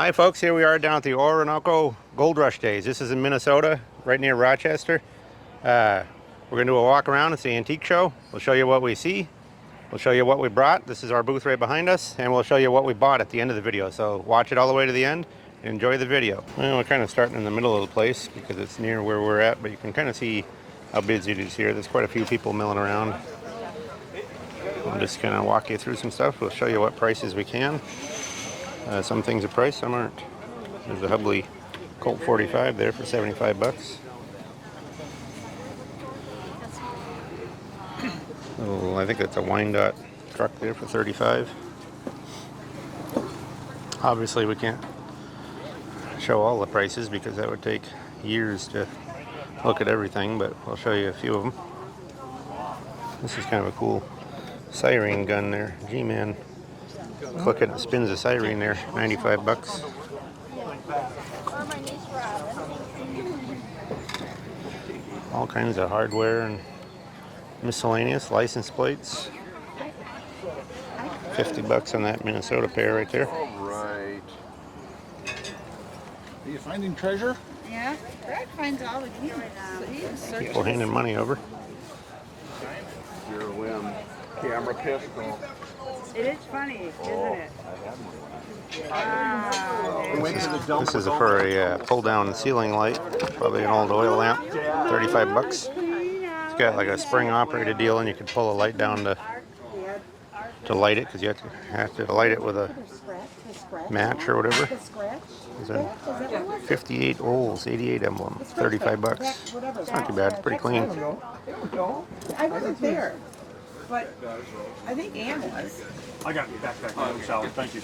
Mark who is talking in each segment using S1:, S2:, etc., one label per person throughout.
S1: Hi folks, here we are down at the Oronoco Gold Rush Days. This is in Minnesota, right near Rochester. We're going to do a walk around. It's the antique show. We'll show you what we see. We'll show you what we brought. This is our booth right behind us. And we'll show you what we bought at the end of the video. So watch it all the way to the end and enjoy the video. Well, we're kind of starting in the middle of the place because it's near where we're at. But you can kind of see how busy it is here. There's quite a few people milling around. I'll just kind of walk you through some stuff. We'll show you what prices we can. Some things are priced, some aren't. There's a Hubley Colt 45 there for 75 bucks. Oh, I think that's a Wyandotte truck there for 35. Obviously we can't show all the prices because that would take years to look at everything, but I'll show you a few of them. This is kind of a cool siren gun there. G-Man. Click it and it spins a siren there. 95 bucks. All kinds of hardware and miscellaneous license plates. 50 bucks on that Minnesota pair right there.
S2: All right. Are you finding treasure?
S3: Yeah, Greg finds all the keys.
S1: People handing money over.
S2: Your whim. Camera pistol.
S3: It is funny, isn't it?
S1: This is for a pull-down ceiling light. Probably an old oil lamp. 35 bucks. It's got like a spring-operated deal, and you can pull a light down to light it because you have to light it with a match or whatever. There's a 58 Olds 88 emblem. 35 bucks. It's not too bad. It's pretty clean.
S3: I wasn't there, but I think Ann was.
S4: I got your backpack on the salad. Thank you.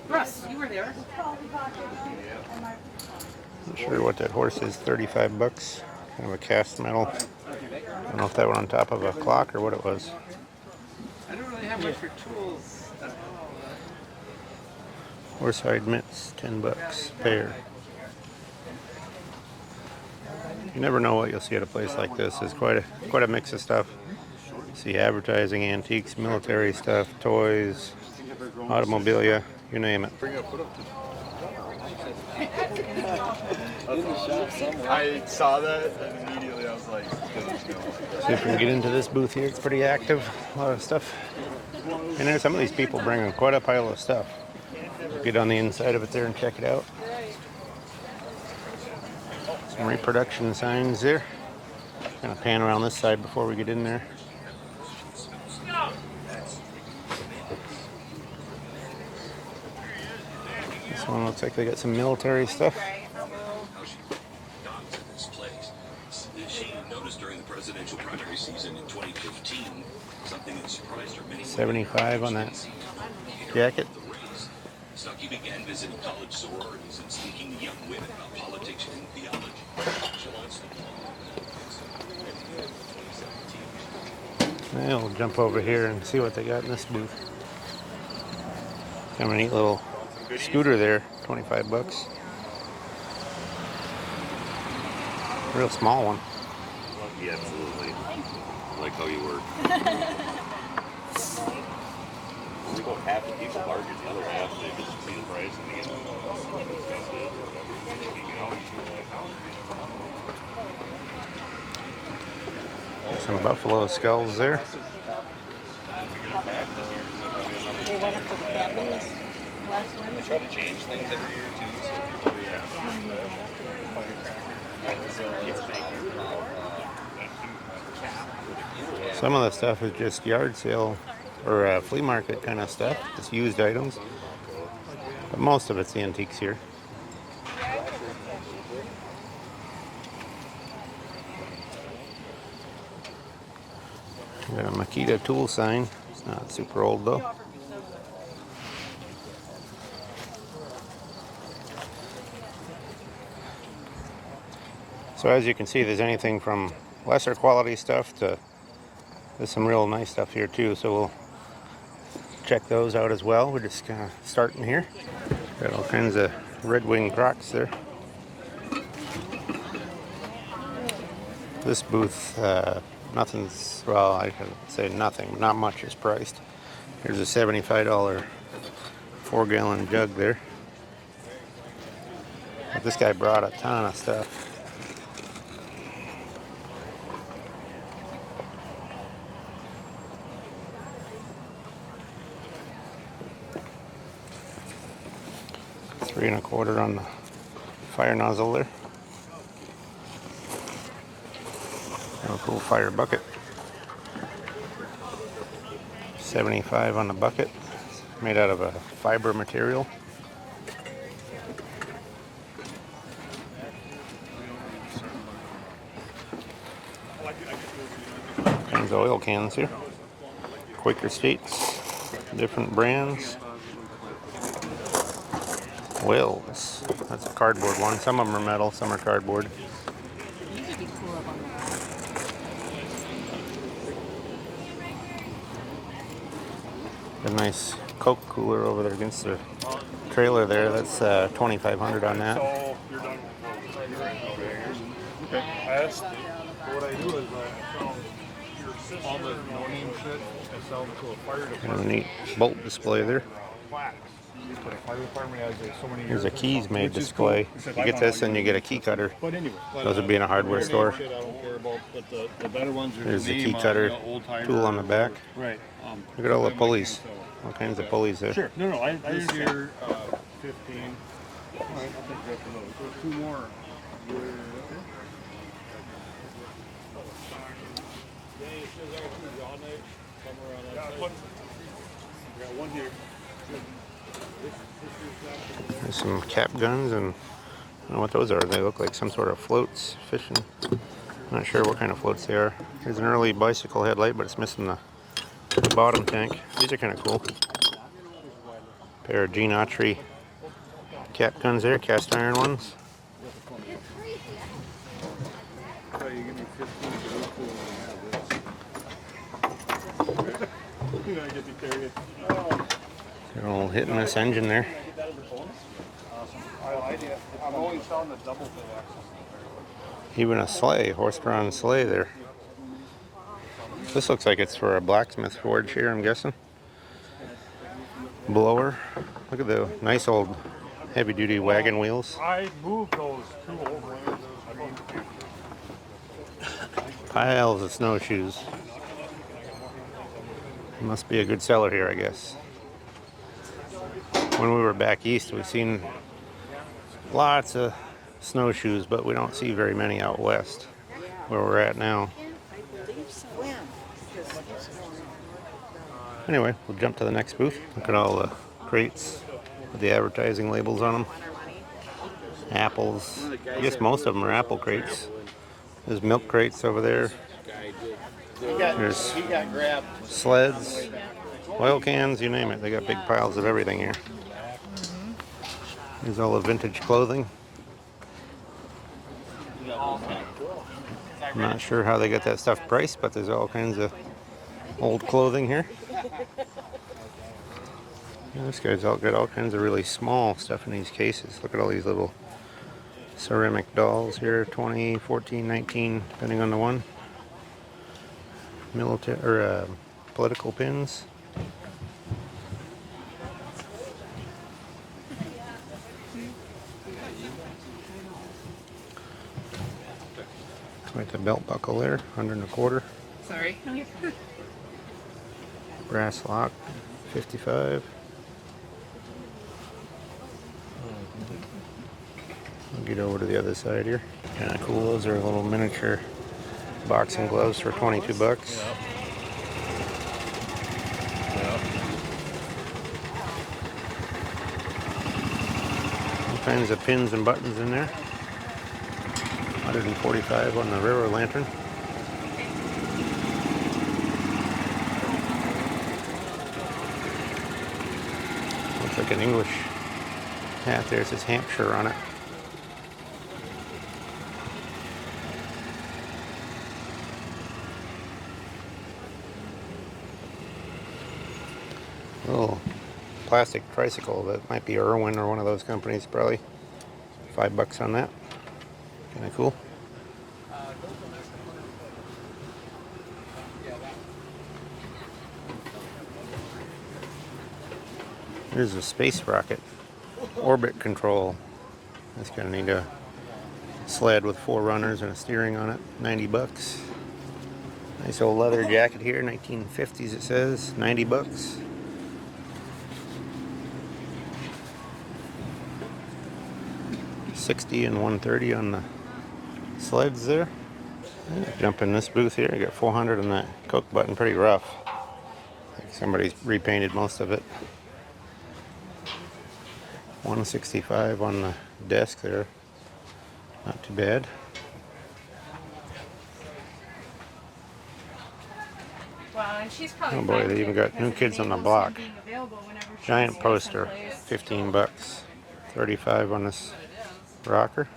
S3: Russ, you were there.
S1: Not sure what that horse is. 35 bucks. Kind of a cast metal. I don't know if that went on top of a clock or what it was.
S5: I don't really have much for tools.
S1: Horsehide mitts, 10 bucks pair. You never know what you'll see at a place like this. There's quite a mix of stuff. See advertising, antiques, military stuff, toys, automobilia, you name it.
S2: I saw that and immediately I was like,
S1: See if we can get into this booth here. It's pretty active. A lot of stuff. And there's some of these people bringing quite a pile of stuff. Get on the inside of it there and check it out. Some reproduction signs there. Kind of pan around this side before we get in there. This one looks like they got some military stuff.
S6: She noticed during the presidential primary season in 2015 something that surprised her many.
S1: 75 on that jacket.
S6: Stuckey began visiting college sororities and speaking to young women about politics and theology.
S1: We'll jump over here and see what they got in this booth. Kind of a neat little scooter there, 25 bucks. Real small one.
S6: Yeah, absolutely. I like how you work. We go half the people bargain the other half, they just see the price and they get
S1: Some buffalo skulls there.
S3: They went up to the families last
S6: They
S3: Wednesday.
S6: try to change things every year too,
S1: Some of the stuff is just yard sale or flea market kind of stuff, just used items. But most of it's the antiques here. Got a Makita tool sign. It's not super old though. So as you can see, there's anything from lesser quality stuff to there's some real nice stuff here too. So we'll check those out as well. We're just kind of starting here. Got all kinds of Red Wing Crocs there. This booth, nothing's, well, I can say nothing, not much is priced. Here's a $75 4-gallon jug there. But this guy brought a ton of stuff. $3.25 on the fire nozzle there. Oh, cool fire bucket. $75 on the bucket. It's made out of a fiber material. Kinds of oil cans here. Quaker States, different brands. Wells. That's a cardboard one. Some of them are metal, some are cardboard. A nice Coke cooler over there against the trailer there. That's $2,500 on that.
S4: So you're done with those. Okay. I asked, what I do is I found all the no-name shit. I sell them to a fire
S1: And a
S4: department.
S1: neat bolt display there.
S4: Plaques. But a fire department has so many
S1: Here's a
S4: years.
S1: keys made
S4: Which is
S1: display.
S4: cool.
S1: You get this and you get a key cutter.
S4: But anyway,
S1: Those would be in a hardware store.
S4: shit I don't care about, but the better ones are
S1: There's the
S4: name
S1: key
S4: on,
S1: cutter
S4: you know, old-timer
S1: tool on the back.
S4: Right.
S1: Look at all the
S4: them I
S1: pulleys.
S4: can't sell.
S1: All kinds of pulleys there.
S4: Sure. No, I this year 15. All right, I'll take that for those. There's 2 more. Got one here.
S1: There's some cap guns, and I don't know what those are. They look like some sort of floats, fishing. Not sure what kind of floats they are. Here's an early bicycle headlight, but it's missing the bottom tank. These are kind of cool. Pair of Gene Autry cap guns there, cast iron ones.
S4: So you give me 15 for those 2 and I have this. You know, I get to carry it.
S1: They're all hitting this engine there.
S4: Awesome. I like it. I'm always selling the double bit axle.
S1: Even a sleigh, horse-drawn sleigh there. This looks like it's for a blacksmith forge here, I'm guessing. Blower. Look at the nice old heavy-duty wagon wheels.
S4: I moved those 2 over. I mean,
S1: Piles of snowshoes. Must be a good seller here, I guess. When we were back east, we seen lots of snowshoes, but we don't see very many out west, where we're at now. Anyway, we'll jump to the next booth. Look at all the crates with the advertising labels on them. Apples. I guess most of them are apple crates. There's milk crates over there. There's sleds, oil cans, you name it. They got big piles of everything here. There's all the vintage clothing. I'm not sure how they get that stuff priced, but there's all kinds of old clothing here. Yeah, this guy's got all kinds of really small stuff in these cases. Look at all these little ceramic dolls here, 20, 14, 19, depending on the one. Military or political pins. Quite the belt buckle there, $125.
S3: Sorry.
S1: Brass lock, $55. I'll get over to the other side here. Kind of cool. Those are little miniature boxing gloves for $22. All kinds of pins and buttons in there. $145 on the river lantern. Looks like an English hat there. It says Hampshire on it. Little plastic tricycle that might be Irwin or one of those companies, probably. $5 on that. Kind of cool. Here's a space rocket. Orbit control. That's gonna need a sled with 4 runners and a steering on it. 90 bucks. Nice old leather jacket here, 1950s it says. 90 bucks. $60 and $130 on the sleds there. Jump in this booth here. You got 400 on that Coke button, pretty rough. I think somebody's repainted most of it. 165 on the desk there. Not too bad.
S3: Well, and she's probably
S1: Oh boy,
S3: fine with
S1: they even
S3: it
S1: got
S3: because
S1: New
S3: it
S1: Kids on the
S3: enables
S1: Block.
S3: him being available whenever she
S1: Giant
S3: wants to go
S1: poster,
S3: someplace.
S1: 15 bucks. 35 on this rocker.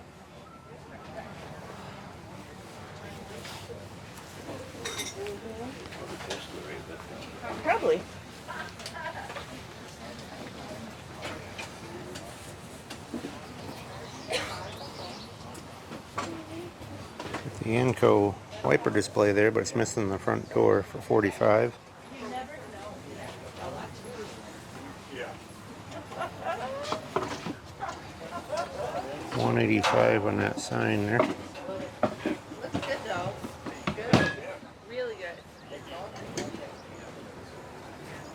S3: Probably.
S1: The Anco wiper display there, but it's missing the front door for 45. $185 on that sign there.
S3: Looks good though. Good. Really good.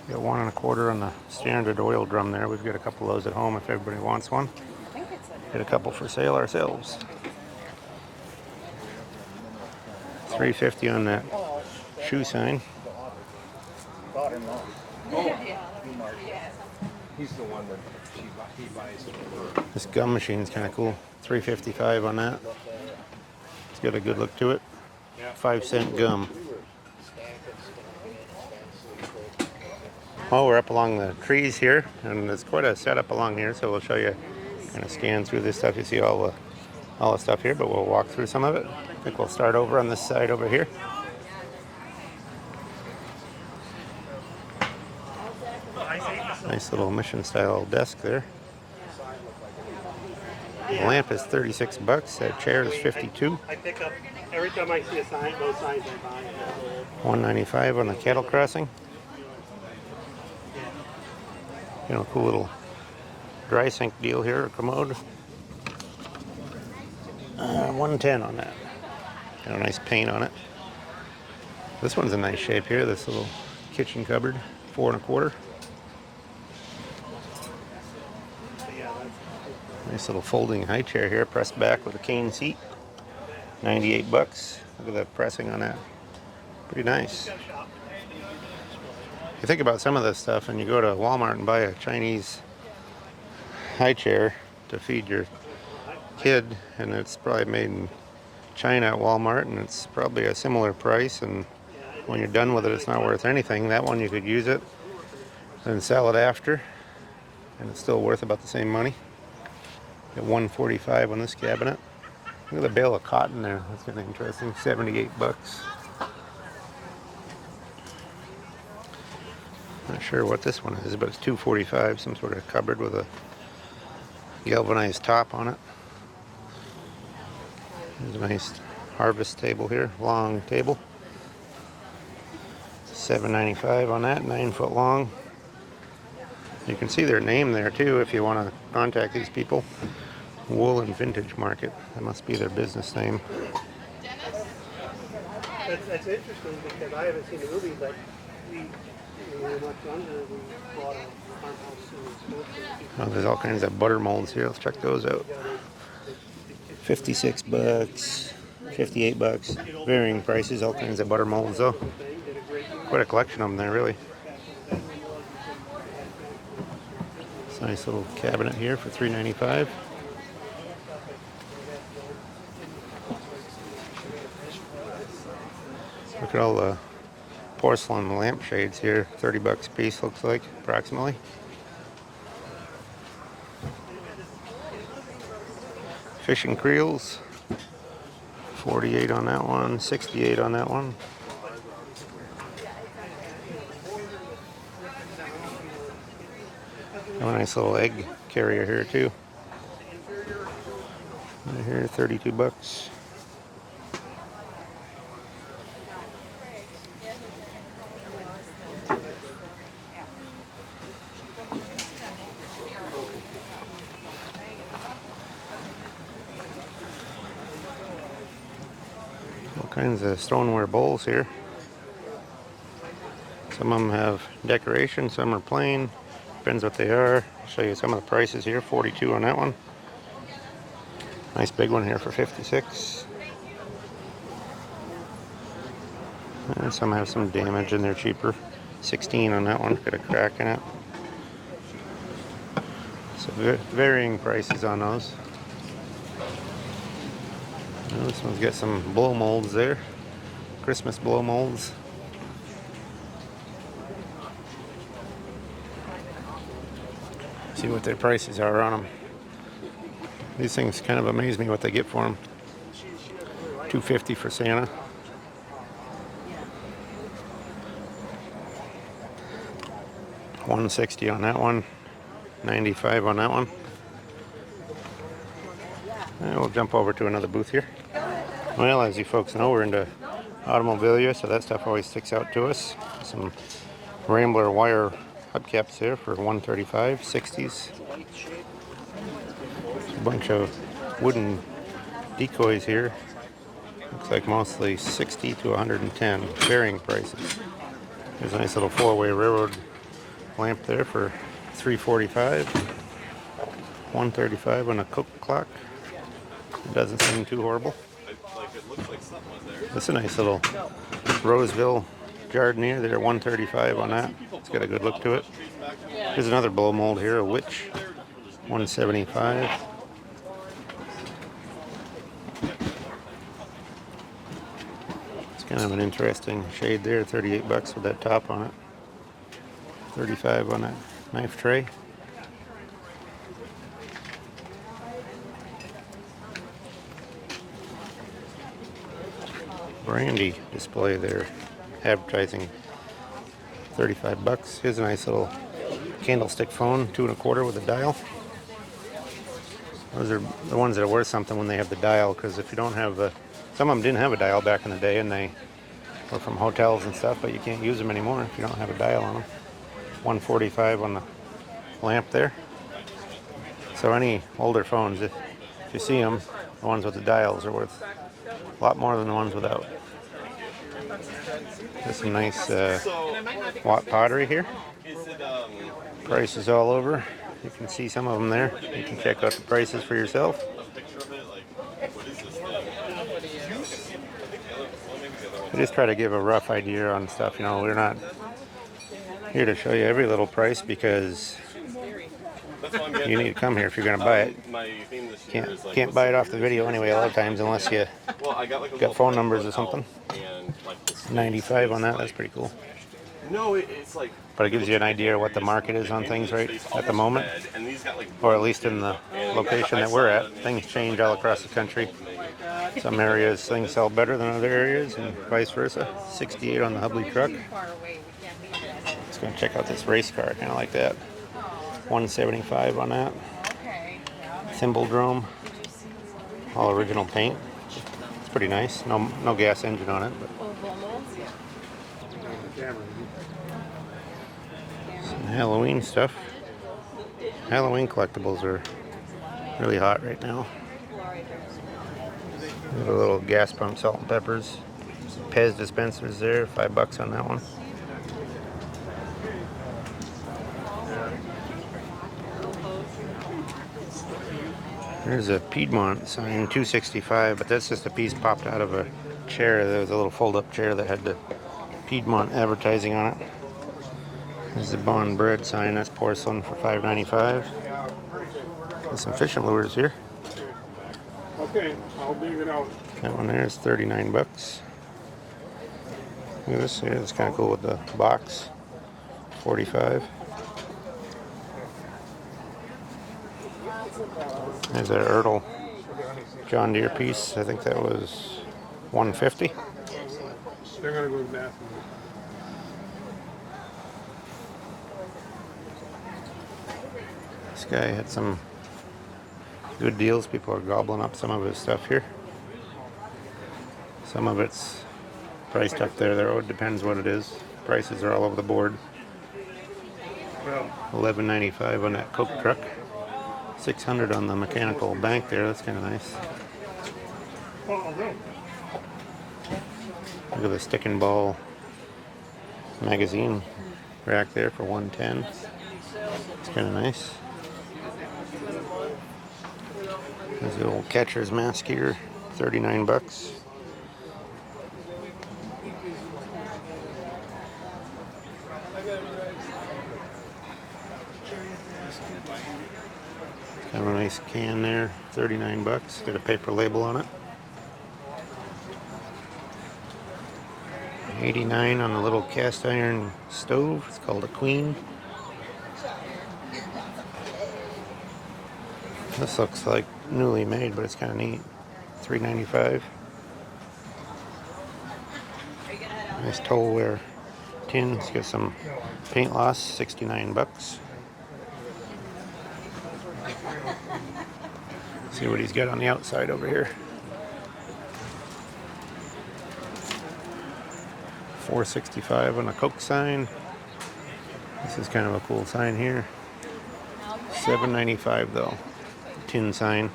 S1: Got 1 1/4 on the standard oil drum there. We've got a couple of those at home if everybody wants one.
S3: I think it's a
S1: Get a couple for sale ourselves. $3.50 on that shoe sign.
S5: He's the one that he buys.
S1: This gum machine's kind of cool. $3.55 on that. It's got a good look to it. 5-cent gum. Well, we're up along the trees here, and there's quite a setup along here, so we'll show you, kind of scan through this stuff. You see all the stuff here, but we'll walk through some of it. I think we'll start over on this side over here. Nice little mission style desk there. The lamp is 36 bucks. That chair is 52.
S7: I pick up every time I see a sign, those signs I buy.
S1: 195 on the cattle crossing. You know, cool little dry sink deal here, a commode. 110 on that. Got a nice paint on it. This one's in nice shape here. This little kitchen cupboard, 4 1/4. Nice little folding high chair here, pressed back with a cane seat. 98 bucks. Look at that pressing on that. Pretty nice. You think about some of this stuff and you go to Walmart and buy a Chinese high chair to feed your kid, and it's probably made in China at Walmart, and it's probably a similar price, and when you're done with it, it's not worth anything. That one you could use it and sell it after, and it's still worth about the same money. Got 145 on this cabinet. Look at the bale of cotton there. That's kind of interesting. 78 bucks. Not sure what this one is, but it's 245. Some sort of cupboard with a galvanized top on it. There's a nice harvest table here, long table. $7.95 on that, 9 foot long. You can see their name there too if you want to contact these people. Wool and Vintage Market. That must be their business name.
S7: That's interesting because I haven't seen the movie, but when we were much younger, we bought a farmhouse in Spokane.
S1: Oh, there's all kinds of butter molds here. Let's check those out. 56 bucks, 58 bucks. Varying prices, all kinds of butter molds though. Quite a collection of them there, really. It's a nice little cabinet here for $3.95. Look at all the porcelain lampshades here. 30 bucks a piece, looks like, approximately. Fishing creels. 48 on that one, 68 on that one. Oh, a nice little egg carrier here too. Right here, 32 bucks. All kinds of stoneware bowls here. Some of them have decoration, some are plain. Depends what they are. I'll show you some of the prices here. 42 on that one. Nice big one here for 56. And some have some damage and they're cheaper. 16 on that one. Got a crack in it. So varying prices on those. Now this one's got some blow molds there. Christmas blow molds. See what their prices are on them. These things kind of amaze me what they get for them. $250 for Santa. $160 on that one. $95 on that one. And we'll jump over to another booth here. Well, as you folks know, we're into Automobilia, so that stuff always sticks out to us. Some Rambler wire hubcaps here for $135, 60s. A bunch of wooden decoys here. Looks like mostly 60 to 110, varying prices. There's a nice little four-way railroad lamp there for $345, $135 on a Coke clock. It doesn't seem too horrible. That's a nice little Roseville Jardinier there, $135 on that. It's got a good look to it. Here's another blow mold here, a witch, $175. It's kind of an interesting shade there, $38 with that top on it. $35 on that knife tray. Brandy display there, advertising $35. Here's a nice little candlestick phone, 2 1/4 with a dial. Those are the ones that are worth something when they have the dial, because if you don't have the, some of them didn't have a dial back in the day, and they were from hotels and stuff, but you can't use them anymore if you don't have a dial on them. $145 on the lamp there. So any older phones, if you see them, the ones with the dials are worth a lot more than the ones without. There's some nice watt pottery here. Prices all over. You can see some of them there. You can check out the prices for yourself. I just try to give a rough idea on stuff. You know, we're not here to show you every little price, because you need to come here if you're going to buy it. Can't buy it off the video anyway a lot of times, unless you got phone numbers or something. 95 on that, that's pretty cool. But it gives you an idea of what the market is on things right at the moment, or at least in the location that we're at. Things change all across the country. Some areas things sell better than other areas, and vice versa. 68 on the Hubley truck. Let's go check out this race car, kind of like that. 175 on that. Thimble drum, all original paint. It's pretty nice. No gas engine on it, but some Halloween stuff. Halloween collectibles are really hot right now. Got a little gas pump, salt and peppers. Pez dispensers there, $5 on that one. There's a Piedmont sign, $265, but that's just a piece popped out of a chair. There was a little fold-up chair that had the Piedmont advertising on it. There's the Bond Bread sign, that's porcelain for $5.95. There's some fishing lures here.
S4: Okay, I'll leave it out.
S1: That one there is $39. Look at this here, it's kind of cool with the box. $45. There's an Ertl John Deere piece. I think that was $150.
S4: They're gonna go to the bathroom.
S1: This guy had some good deals. People are gobbling up some of his stuff here. Some of it's priced up there. It depends what it is. Prices are all over the board. $11.95 on that Coke truck. $600 on the mechanical bank there. That's kind of nice. Look at the stick and ball magazine rack there for $110. It's kind of nice. There's the old catcher's mask here, $39. Kind of a nice can there, $39. Got a paper label on it. $89 on the little cast iron stove. It's called a Queen. This looks like newly made, but it's kind of neat. $3.95. Nice tollware tin. It's got some paint loss. $69. See what he's got on the outside over here. $4.65 on a Coke sign. This is kind of a cool sign here. $7.95 though. Tin sign.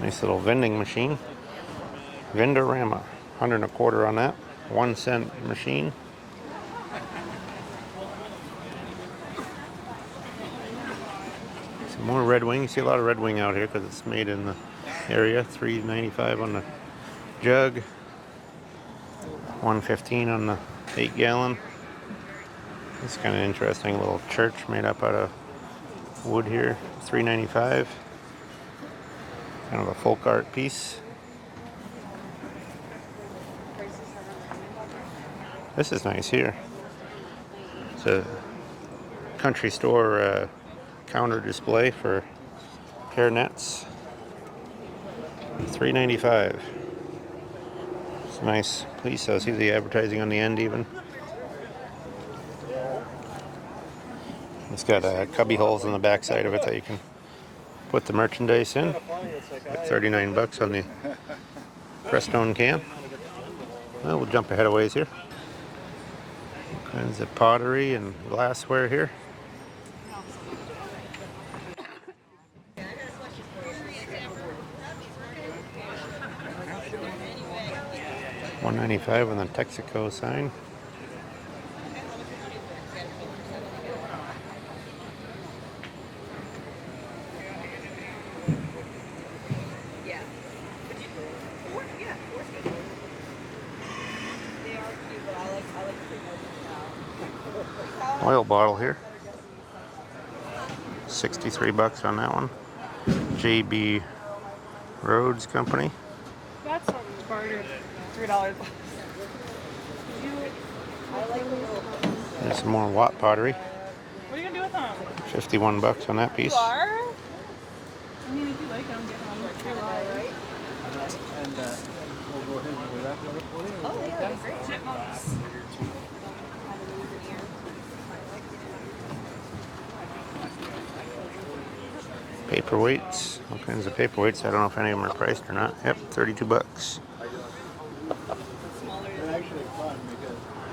S1: Nice little vending machine. Vendorama. 125 on that. 1 cent machine. Some more Red Wing. You see a lot of Red Wing out here because it's made in the area. $3.95 on the jug. $1.15 on the 8-gallon. It's kind of interesting. A little church made up out of wood here. $3.95. Kind of a folk art piece. This is nice here. It's a country store counter display for hair nets. $3.95. It's a nice piece. I see the advertising on the end even. It's got cubby holes on the back side of it that you can put the merchandise in. Got $39 on the Crestone can. Well, we'll jump ahead a ways here. All kinds of pottery and glassware here. $1.95 on the Texaco sign. Oil bottle here. $63 on that one. JB Rhodes Company.
S3: That's a barter. $3.
S1: There's some more Watt pottery.
S3: What are you gonna do with them?
S1: $51 on that piece.
S3: You are? I mean, if you like them, get them. Right?
S5: And we'll go ahead and wrap it up.
S3: Oh, yeah, that's great. Chipmunks.
S1: Paperweights, all kinds of paperweights. I don't know if any of them are priced or not. Yep, $32.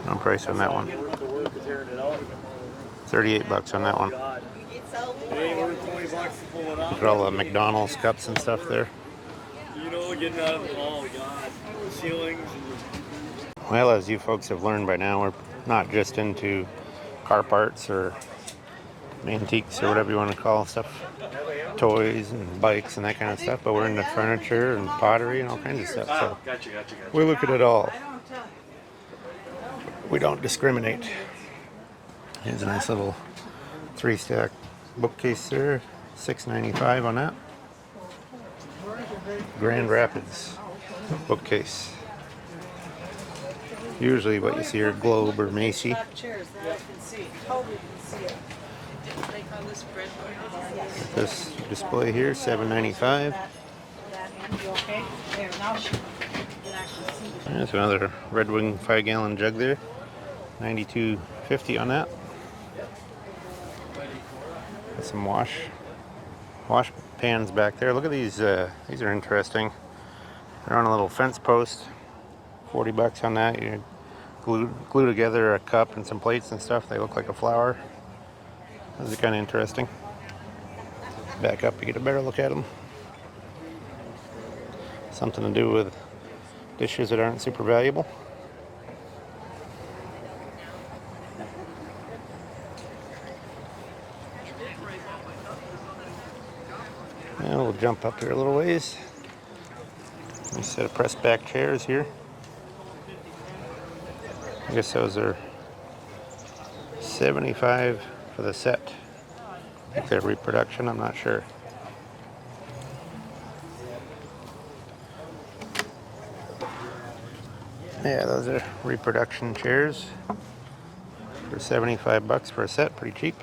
S1: No price on that one. $38 on that one. Look at all the McDonald's cups and stuff there.
S8: You know, getting out of the mall, God, ceilings.
S1: Well, as you folks have learned by now, we're not just into car parts or antiques or whatever you want to call stuff, toys and bikes and that kind of stuff, but we're into furniture and pottery and all kinds of stuff. So
S8: Gotcha.
S1: we look at it all. We don't discriminate. Here's a nice little 3-stack bookcase there. $6.95 on that. Grand Rapids bookcase. Usually what you see are Globe or Macy. This display here, $7.95. There's another Red Wing 5-gallon jug there. $92.50 on that. Got some wash pans back there. Look at these. These are interesting. They're on a little fence post. $40 on that. You glue together a cup and some plates and stuff. They look like a flower. Those are kind of interesting. Back up to get a better look at them. Something to do with dishes that aren't super valuable. And we'll jump up here a little ways. Nice set of press back chairs here. I guess those are $75 for the set. I think they're reproduction, I'm not sure. Yeah, those are reproduction chairs for $75 for a set, pretty cheap.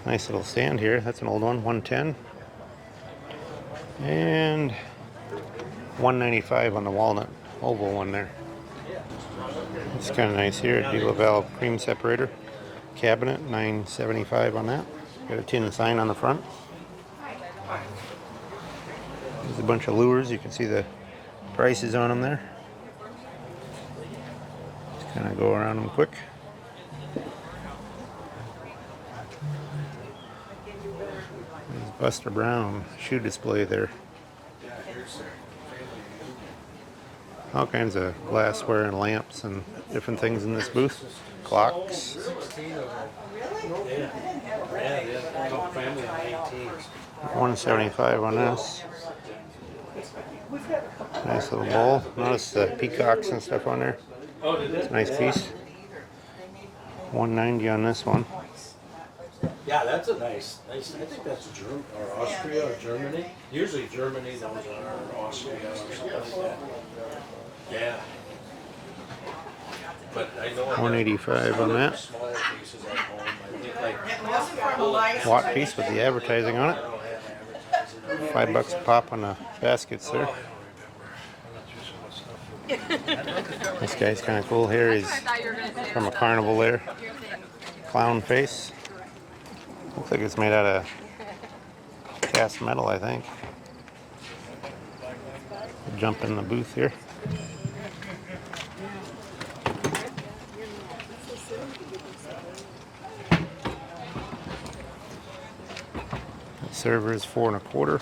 S1: Nice little stand here. That's an old one, 110. And $195 on the walnut oval one there. It's kind of nice here. Dual valve cream separator cabinet, $9.75 on that. Got a tin sign on the front. There's a bunch of lures. You can see the prices on them there. Just kind of go around them quick. There's Buster Brown shoe display there. All kinds of glassware and lamps and different things in this booth. Clocks. $175 on this. Nice little bowl. Notice the peacocks and stuff on there. It's a nice piece. $190 on this one.
S5: Yeah, that's a nice. I think that's Germany or Austria or Germany. Usually Germany, those are Austria or something like that. Yeah. But I know
S1: $185 on that.
S5: smaller pieces at home. I think like
S1: Watt piece with the advertising on it. $5 a pop on the baskets there. This guy's kind of cool here. He's from a carnival there. Clown face. Looks like it's made out of cast metal, I think. Jump in the booth here. The server is $4.25.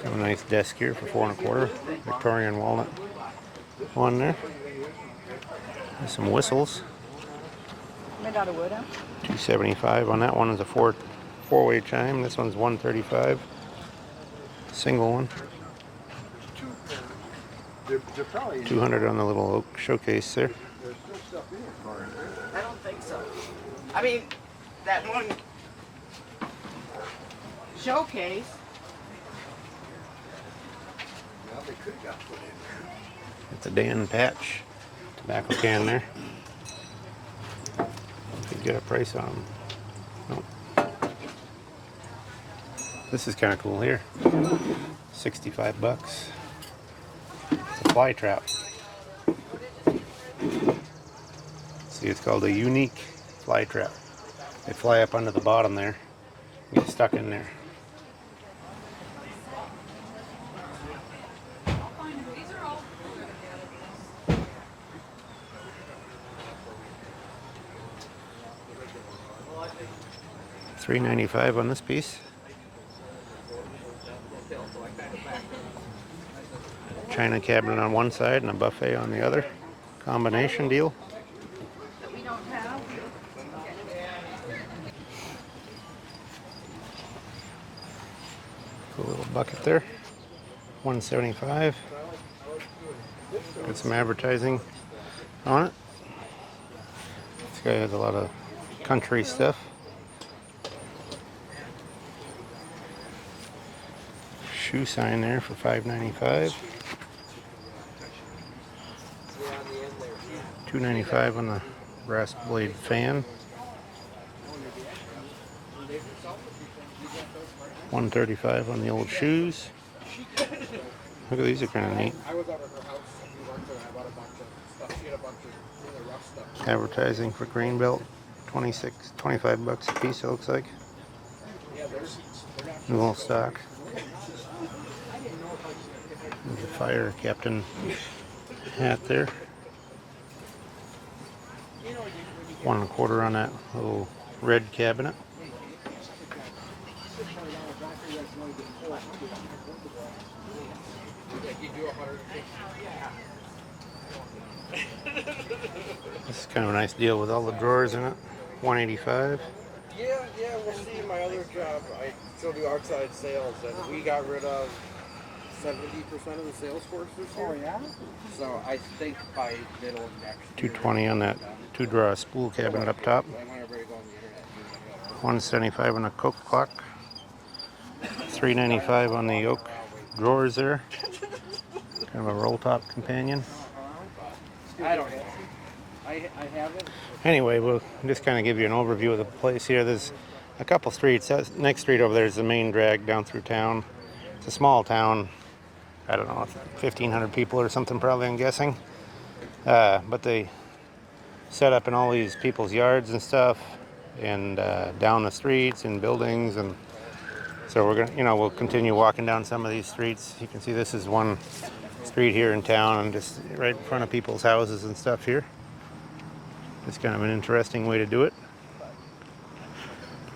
S1: Got a nice desk here for $4.25. Victorian walnut one there. There's some whistles.
S3: Made out of wood, huh?
S1: $275 on that one is a four-way chime. This one's $135. Single one. $200 on the little oak showcase there.
S3: I don't think so. I mean, that one showcase.
S1: It's a Dan Patch tobacco can there. Could get a price on them. Nope. This is kind of cool here. $65. It's a fly trap. See, it's called a unique fly trap. They fly up under the bottom there, get stuck in there. $3.95 on this piece. China cabinet on one side and a buffet on the other. Combination deal.
S3: That we don't have.
S1: Cool little bucket there. $175. Got some advertising on it. This guy has a lot of country stuff. Shoe sign there for $5.95. $2.95 on the brass blade fan. $135 on the old shoes. Look at these, are kind of neat. Advertising for Greenbelt, $25 a piece. It looks like. New little stock. There's a fire captain hat there. 1.25 on that little red cabinet. This is kind of a nice deal with all the drawers in it. $185.
S9: Yeah, we'll see. My other job, I still do outside sales, and we got rid of 70% of the sales force this year.
S3: Oh, yeah?
S9: So I think by middle of next year.
S1: $220 on that 2-drawer spool cabinet up top.
S9: I want everybody to go on the internet.
S1: $175 on the Coke clock. $395 on the oak drawers there. Kind of a roll top companion.
S9: I don't know. I haven't.
S1: Anyway, we'll just kind of give you an overview of the place here. There's a couple streets. That next street over there is the main drag down through town. It's a small town. I don't know, 1,500 people or something probably, I'm guessing. But they set up in all these people's yards and stuff, and down the streets and buildings, and so we're gonna, we'll continue walking down some of these streets. You can see this is one street here in town, and just right in front of people's houses and stuff here. It's kind of an interesting way to do it.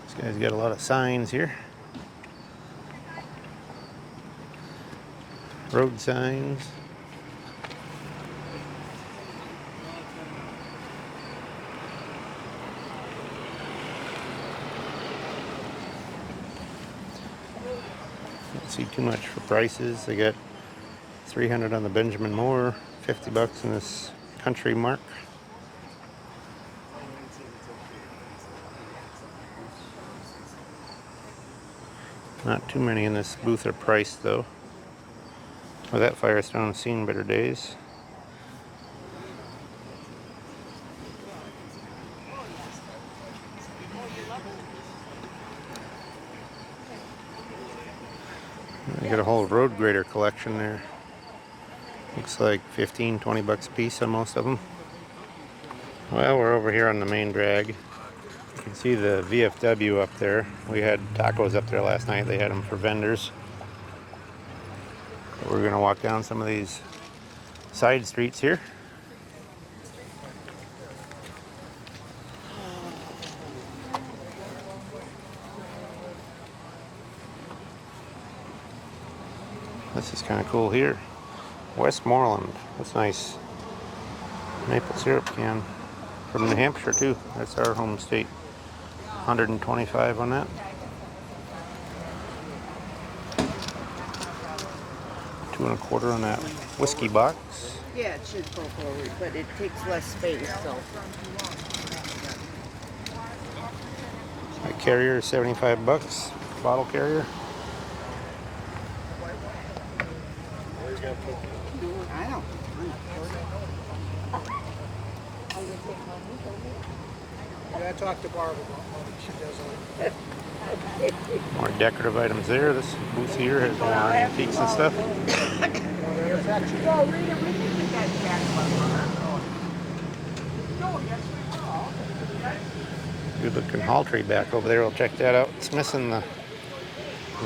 S1: This guy's got a lot of signs here. Road signs. Don't see too much for prices. They got $300 on the Benjamin Moore, $50 in this Country Mark. Not too many in this booth are priced though. Well, that Firestone's seen better days. They got a whole road grader collection there. Looks like $15-20 a piece on most of them. Well, we're over here on the main drag. You can see the VFW up there. We had tacos up there last night. They had them for vendors. But we're going to walk down some of these side streets here. This is kind of cool here. Westmoreland. That's nice. Maple syrup can. From New Hampshire too. That's our home state. $125 on that. $2.25 on that whiskey box.
S3: Yeah, it should go forward, but it takes less space, so.
S1: A carrier is $75. Bottle carrier.
S3: I don't.
S7: I talked to Barb about what she does on
S1: More decorative items there. This booth here has more antiques and stuff.
S3: Well, Rita, we think we got Jack
S1: Good looking hall tree back over there. We'll check that out. It's missing the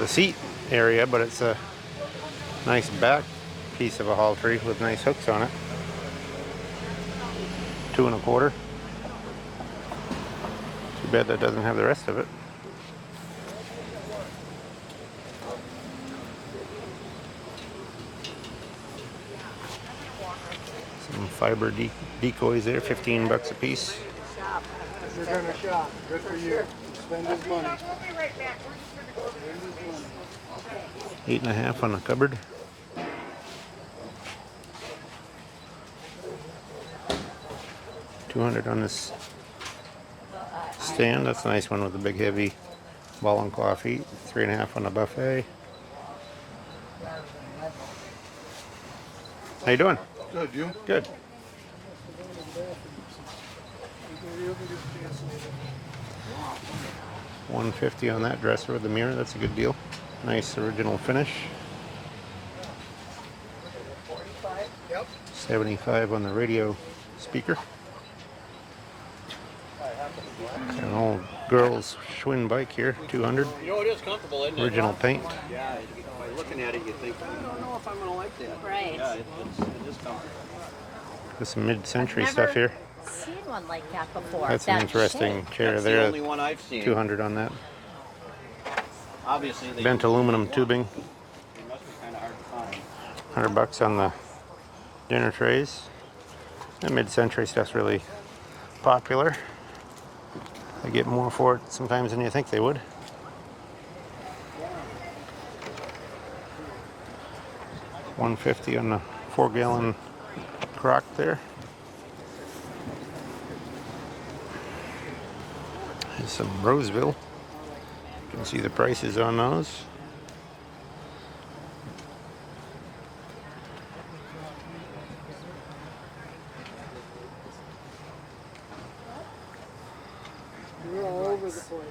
S1: seat area, but it's a nice back piece of a hall tree with nice hooks on it. $2.25. Too bad that doesn't have the rest of it. Some fiber decoys there, $15 a piece.
S7: You're gonna shop. Good for you. Spend his money.
S1: $8.50 on the cupboard. $200 on this stand. That's a nice one with a big heavy ball and claw feet. $3.50 on the buffet. How you doing?
S2: Good, you?
S1: Good. $150 on that dresser with the mirror. That's a good deal. Nice original finish. $75 on the radio speaker. An old girl's Schwinn bike here, $200.
S8: You know, it is comfortable, isn't it?
S1: Original paint.
S9: Yeah, by looking at it, you think, I don't know if I'm going to like that.
S10: Right.
S9: Yeah, it is comfortable.
S1: There's some mid-century stuff here.
S10: seen one like that before.
S1: That's an interesting chair
S11: That's
S1: there.
S11: the only one I've seen.
S1: 200 on that.
S11: Obviously, they
S1: Bent aluminum tubing.
S11: They must be kind of hard to find.
S1: 100 bucks on the dinner trays. The mid-century stuff's really popular. They get more for it sometimes than you think they would. $150 on the 4-gallon crock there. There's some Roseville. You can see the prices on those.
S7: We're all over the place.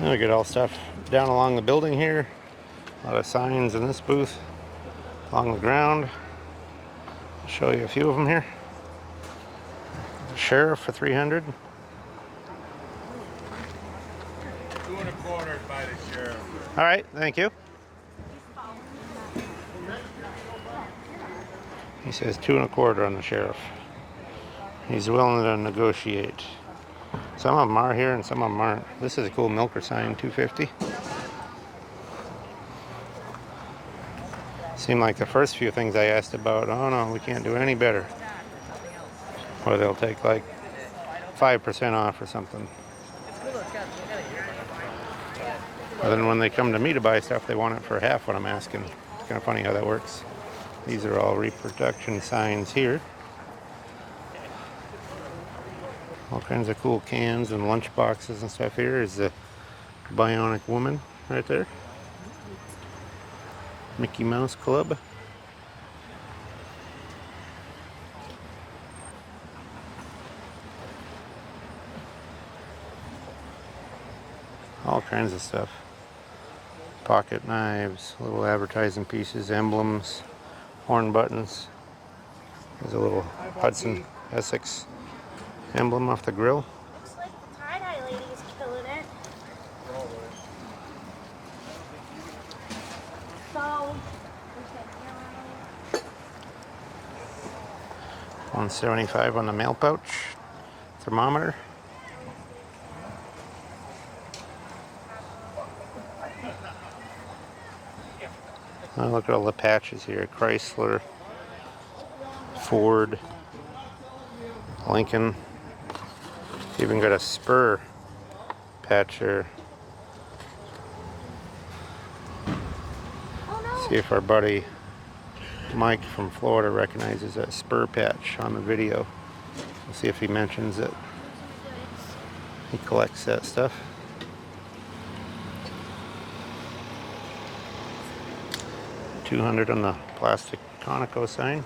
S1: And we got all stuff down along the building here. A lot of signs in this booth along the ground. I'll show you a few of them here. Sheriff for 300.
S4: 2 1/4 by the sheriff.
S1: All right, thank you. He says 2 1/4 on the sheriff. He's willing to negotiate. Some of them are here and some of them aren't. This is a cool milker sign, 250. Seemed like the first few things I asked about, oh no, we can't do any better. Or they'll take like 5% off or something. But then when they come to me to buy stuff, they want it for half what I'm asking. It's kind of funny how that works. These are all reproduction signs here. All kinds of cool cans and lunch boxes and stuff. Here is the Bionic Woman right there. Mickey Mouse Club. All kinds of stuff. Pocket knives, little advertising pieces, emblems, horn buttons. There's a little Hudson Essex emblem off the grill.
S10: Looks like the tie-dye lady is killing it. So,
S1: $175 on the mail pouch. Thermometer. Oh, look at all the patches here. Chrysler, Ford, Lincoln. Even got a Spur patch here. See if our buddy Mike from Florida recognizes that Spur patch on the video. We'll see if he mentions it. He collects that stuff. $200 on the plastic Oronoko sign.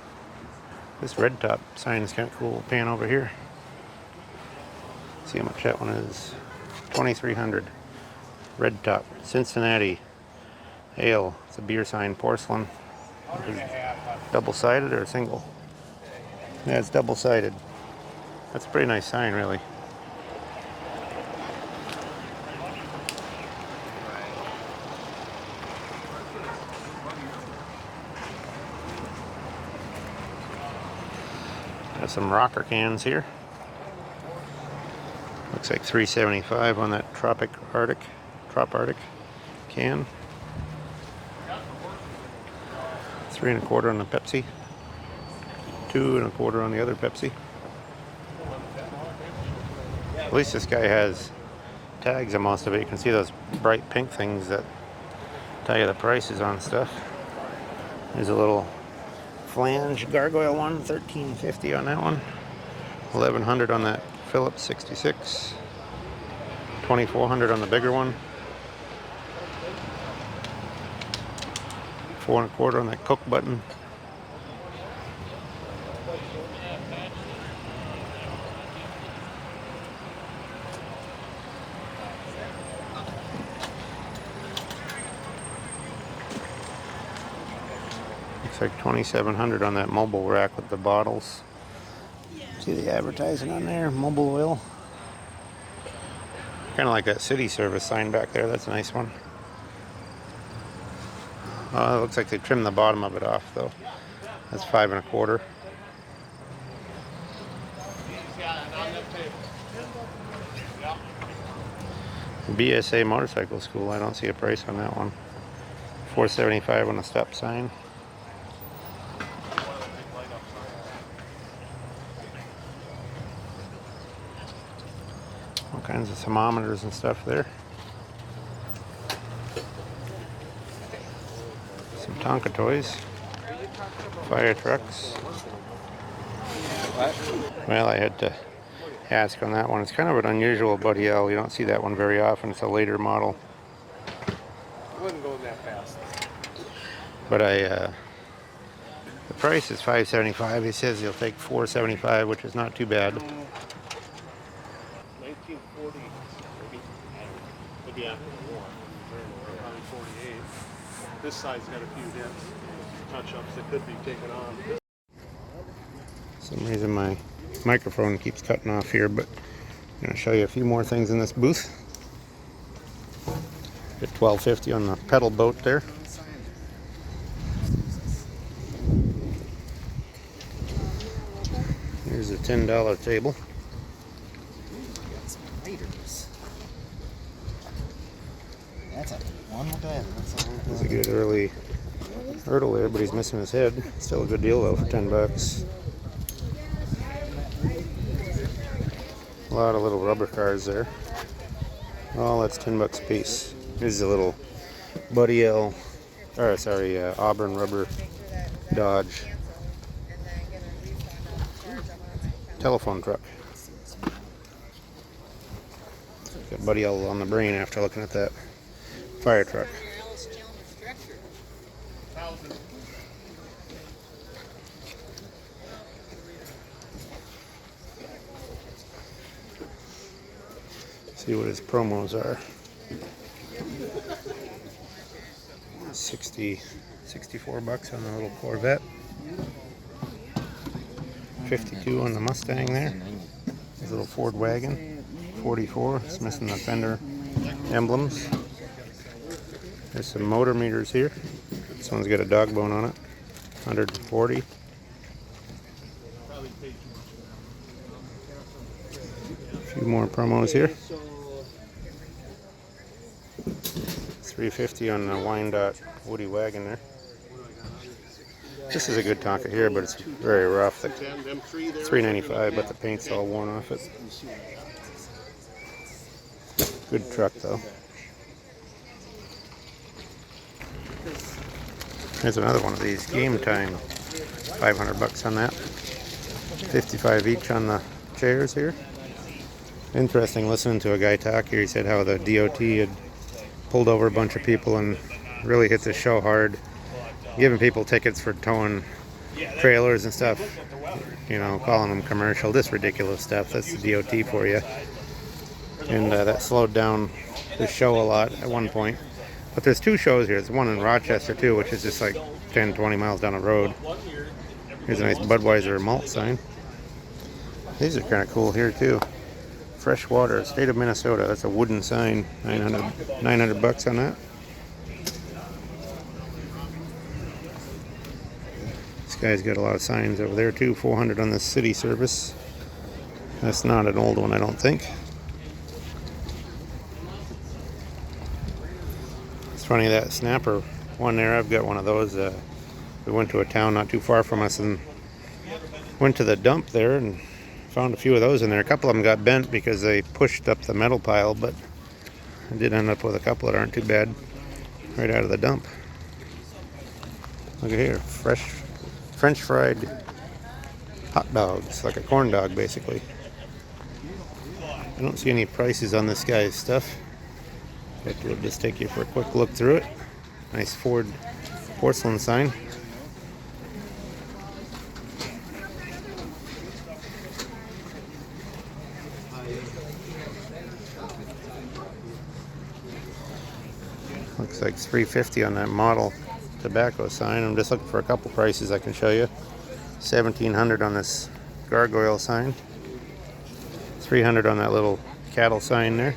S1: This red top sign is kind of cool. Pan over here. See how much that one is. $2,300. Red top. Cincinnati Ale. It's a beer sign. Porcelain. Double-sided or single? Yeah, it's double-sided. That's a pretty nice sign, really. Got some rocker cans here. Looks like $3.75 on that Trop Arctic can. 3 1/4 on the Pepsi. 2 1/4 on the other Pepsi. At least this guy has tags on most of it. You can see those bright pink things that tell you the prices on stuff. There's a little flange gargoyle one, $13.50 on that one. $1,100 on that Phillips 66. $2,400 on the bigger one. 4 1/4 on that Cook button. Looks like $2,700 on that mobile rack with the bottles. See the advertising on there, mobile oil. Kind of like that city service sign back there. That's a nice one. It looks like they trimmed the bottom of it off though. That's 5 1/4. BSA Motorcycle School. I don't see a price on that one. $4.75 on the step sign. All kinds of thermometers and stuff there. Some Tonka toys. Fire trucks. Well, I had to ask on that one. It's kind of an unusual Buddy L. You don't see that one very often. It's a later model.
S9: It wasn't going that fast.
S1: But the price is $5.75. He says he'll take $4.75, which is not too bad.
S4: 1940, maybe. Maybe after the war. Probably 48. This side's got a few hits, touch-ups that could be taken on.
S1: For some reason my microphone keeps cutting off here, but I'm going to show you a few more things in this booth. At $12.50 on the pedal boat there. Here's a $10 table.
S12: That's a big one. Look at that.
S1: That's a good early hurdle there, but he's missing his head. Still a good deal though for $10. A lot of little rubber cars there. Oh, that's $10 a piece. Here's a little Buddy L, or sorry, Auburn rubber Dodge telephone truck. Got Buddy L on the brain after looking at that fire truck. See what his promos are. 64 bucks on the little Corvette. 52 on the Mustang there. His little Ford wagon. 44. It's missing the fender emblems. There's some motor meters here. This one's got a dog bone on it. 140. A few more promos here. 350 on the Wyandotte Woody wagon there. This is a good Tonka here, but it's very rough. It's $3.95, but the paint's all worn off it. Good truck though. Here's another one of these. Game Time. 500 bucks on that. 55 each on the chairs here. Interesting listening to a guy talk here. He said how the DOT had pulled over a bunch of people and really hit the show hard, giving people tickets for towing trailers and stuff, you know, calling them commercial. This ridiculous stuff. That's the DOT for you. And that slowed down the show a lot at one point. But there's two shows here. There's one in Rochester too, which is just like 10-20 miles down the road. Here's a nice Budweiser malt sign. These are kind of cool here too. Freshwater, state of Minnesota. That's a wooden sign. 900 bucks on that. This guy's got a lot of signs over there too. 400 on the city service. That's not an old one, I don't think. It's funny, that snapper one there, I've got one of those. We went to a town not too far from us and went to the dump there and found a few of those in there. A couple of them got bent because they pushed up the metal pile, but I did end up with a couple that aren't too bad right out of the dump. Look at here, fresh French fried hot dogs, like a corn dog basically. I don't see any prices on this guy's stuff, but we'll just take you for a quick look through it. Nice Ford porcelain sign. Looks like $3.50 on that model tobacco sign. I'm just looking for a couple prices I can show you. $1,700 on this gargoyle sign. $300 on that little cattle sign there.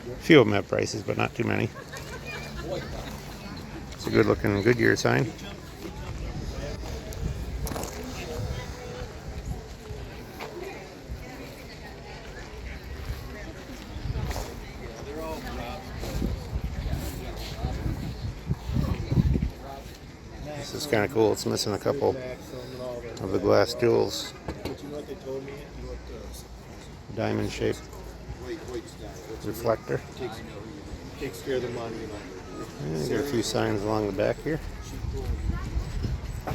S1: A few of them have prices, but not too many. It's a good looking Goodyear sign. This is kind of cool. It's missing a couple of the glass jewels. Diamond shaped reflector.
S9: Takes care of the money.
S1: Yeah, got a few signs along the back here.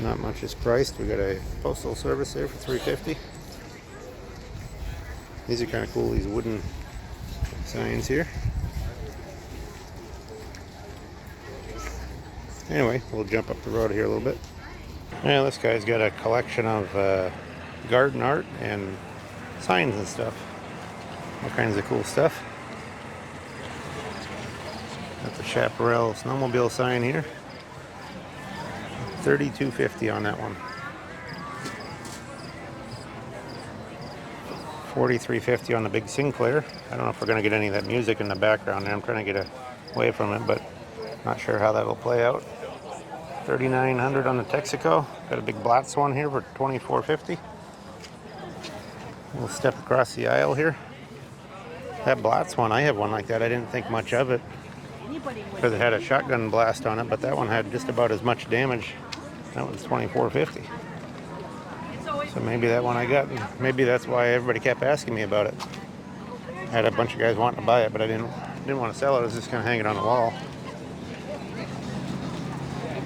S1: Not much is priced. We got a postal service there for $3.50. These are kind of cool, these wooden signs here. Anyway, we'll jump up the road here a little bit. Yeah, this guy's got a collection of garden art and signs and stuff. All kinds of cool stuff. Got the Chaparral snowmobile sign here. $32.50 on that one. $43.50 on the big Sinclair. I don't know if we're going to get any of that music in the background there. I'm trying to get away from it, but not sure how that'll play out. $3,900 on the Texaco. Got a big Blatz one here for $24.50. We'll step across the aisle here. That Blatz one, I have one like that. I didn't think much of it because it had a shotgun blast on it, but that one had just about as much damage. That was $24.50. So maybe that one I got, and maybe that's why everybody kept asking me about it. I had a bunch of guys wanting to buy it, but I didn't want to sell it. I was just going to hang it on the wall.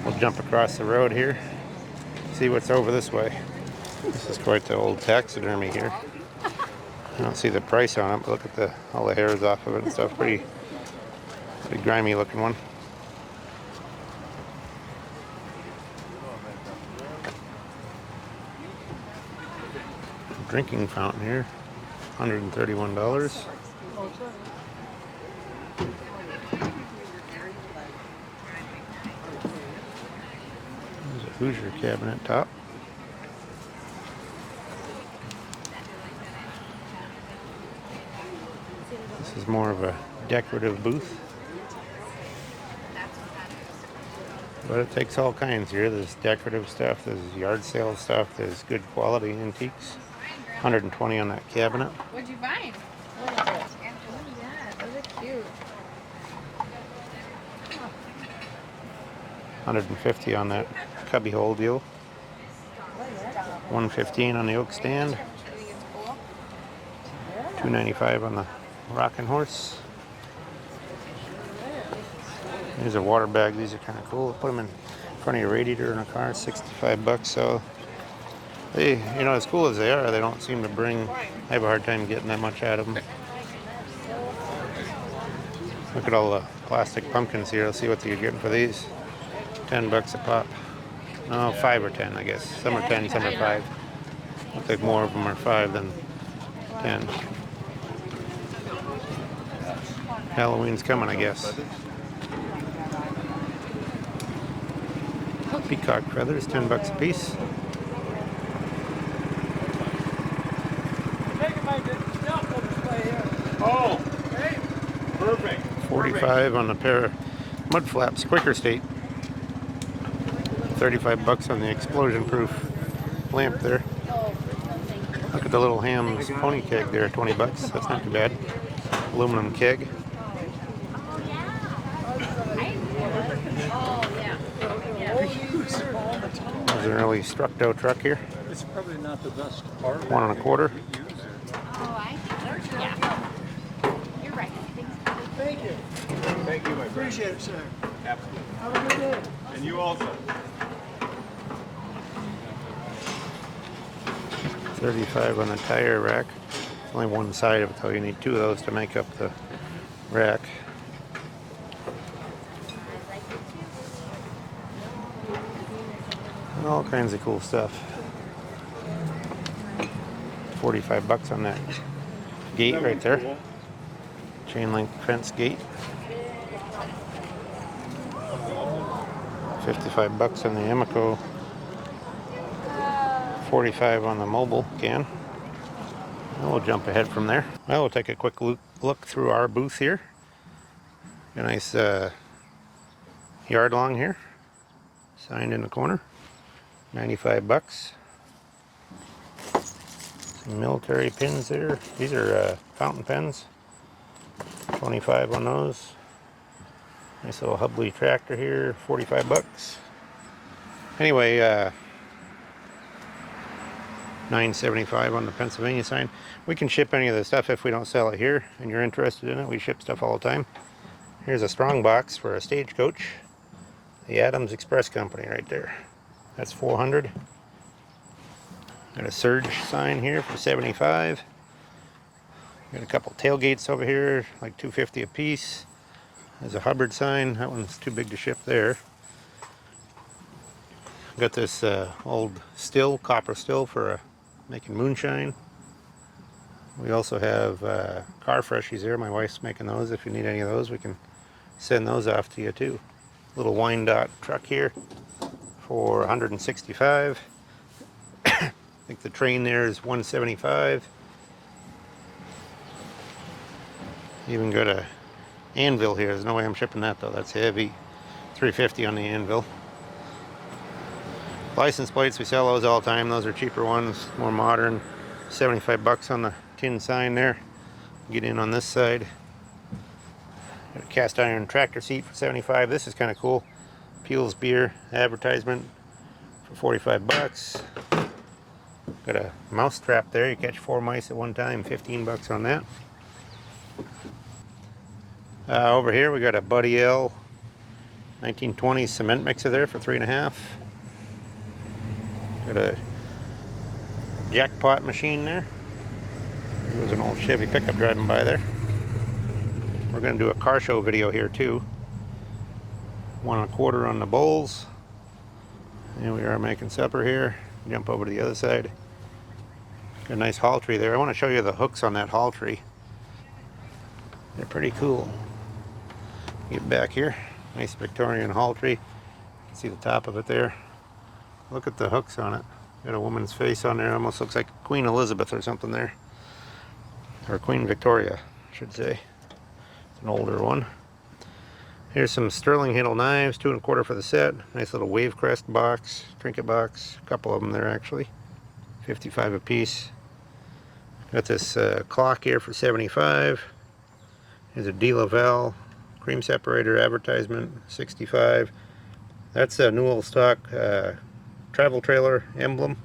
S1: We'll jump across the road here, see what's over this way. This is quite the old taxidermy here. I don't see the price on it, but look at all the hairs off of it and stuff. Pretty grimy looking one. Drinking fountain here, $131. There's a Hoosier cabinet top. This is more of a decorative booth. But it takes all kinds here. There's decorative stuff, there's yard sale stuff, there's good quality antiques. $120 on that cabinet.
S3: What'd you find? What is it? Oh yeah, those are cute.
S1: $150 on that cubby hole deal. $115 on the oak stand. $295 on the rocking horse. These are water bags. These are kind of cool. Put them in front of your radiator in a car. $65. So they, as cool as they are, they don't seem to bring. I have a hard time getting that much out of them. Look at all the plastic pumpkins here. Let's see what you're getting for these. $10 a pop. No, 5 or 10, I guess. Some are 10, some are 5. Looks like more of them are 5 than 10. Halloween's coming, I guess. Peacock feathers, $10 a piece.
S4: Oh, perfect.
S1: $45 on the pair of mud flaps, Quicker State. $35 on the explosion-proof lamp there. Look at the little Ham's pony keg there, $20. That's not too bad. Aluminum keg. There's an early Structo truck here.
S8: It's probably not the best part.
S1: $1 1/4.
S10: Yeah. You're right.
S7: Thank you.
S2: Thank you, my friend.
S7: Appreciate it, sir.
S2: Absolutely.
S7: Have a good day.
S2: And you also.
S1: $35 on the tire rack. Only one side of it, though. You need 2 of those to make up the rack. And all kinds of cool stuff. $45 on that gate right there. Chain link fence gate. $55 on the Amico. $45 on the mobile can. And we'll jump ahead from there. Well, we'll take a quick look through our booth here. A nice yard long here. Signed in the corner. $95. Some military pins there. These are fountain pens. $25 on those. Nice little Hubley tractor here. $45. Anyway, $9.75 on the Pennsylvania sign. We can ship any of the stuff if we don't sell it here and you're interested in it. We ship stuff all the time. Here's a strong box for a stagecoach. The Adams Express Company right there. That's $400. Got a Surge sign here for $75. Got a couple tailgates over here, like $2.50 a piece. There's a Hubbard sign. That one's too big to ship there. Got this old still, copper still for making moonshine. We also have car freshies here. My wife's making those. If you need any of those, we can send those off to you too. Little Wyandotte truck here for $165. I think the train there is $175. Even got a anvil here. There's no way I'm shipping that though. That's heavy. $350 on the anvil. License plates, we sell those all the time. Those are cheaper ones, more modern. $75 on the tin sign there. Get in on this side. Got a cast iron tractor seat for $75. This is kind of cool. Peel's Beer advertisement for $45. Got a mouse trap there. You catch 4 mice at one time. $15 on that. Over here we got a Buddy L 1920 cement mixer there for $3.50. Got a jackpot machine there. There was an old Chevy pickup driving by there. We're going to do a car show video here too. 1.25 on the bowls. And we are making supper here. Jump over to the other side. Got a nice haul tree there. I want to show you the hooks on that haul tree. They're pretty cool. Get back here. Nice Victorian haul tree. You can see the top of it there. Look at the hooks on it. Got a woman's face on there. Almost looks like Queen Elizabeth or something there. Or Queen Victoria, I should say. It's an older one. Here's some sterling handle knives, 2.25 for the set. Nice little wave crest box, trinket box. A couple of them there actually. $55 a piece. Got this clock here for $75. Here's a De La Val cream separator advertisement, $65. That's a new old stock travel trailer emblem.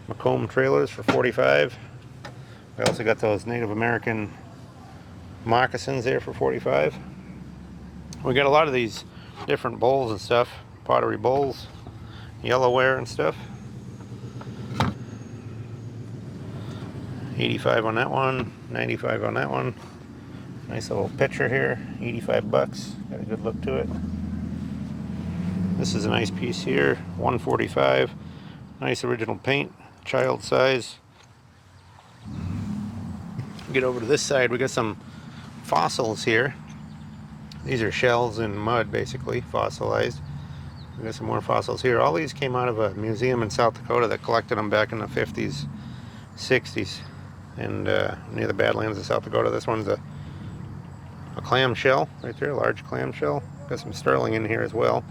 S1: Macomb trailers for $45. We also got those Native American moccasins there for $45. We got a lot of these different bowls and stuff. Pottery bowls, yellowware and stuff. $85 on that one, $95 on that one. Nice little picture here, $85. Got a good look to it. This is a nice piece here, $145. Nice original paint, child size. Get over to this side, we got some fossils here. These are shells in mud, basically, fossilized. We got some more fossils here. All these came out of a museum in South Dakota that collected them back in the 50s, 60s, and near the Badlands of South Dakota. This one's a clam shell right there, a large clam shell. Got some sterling in here as well.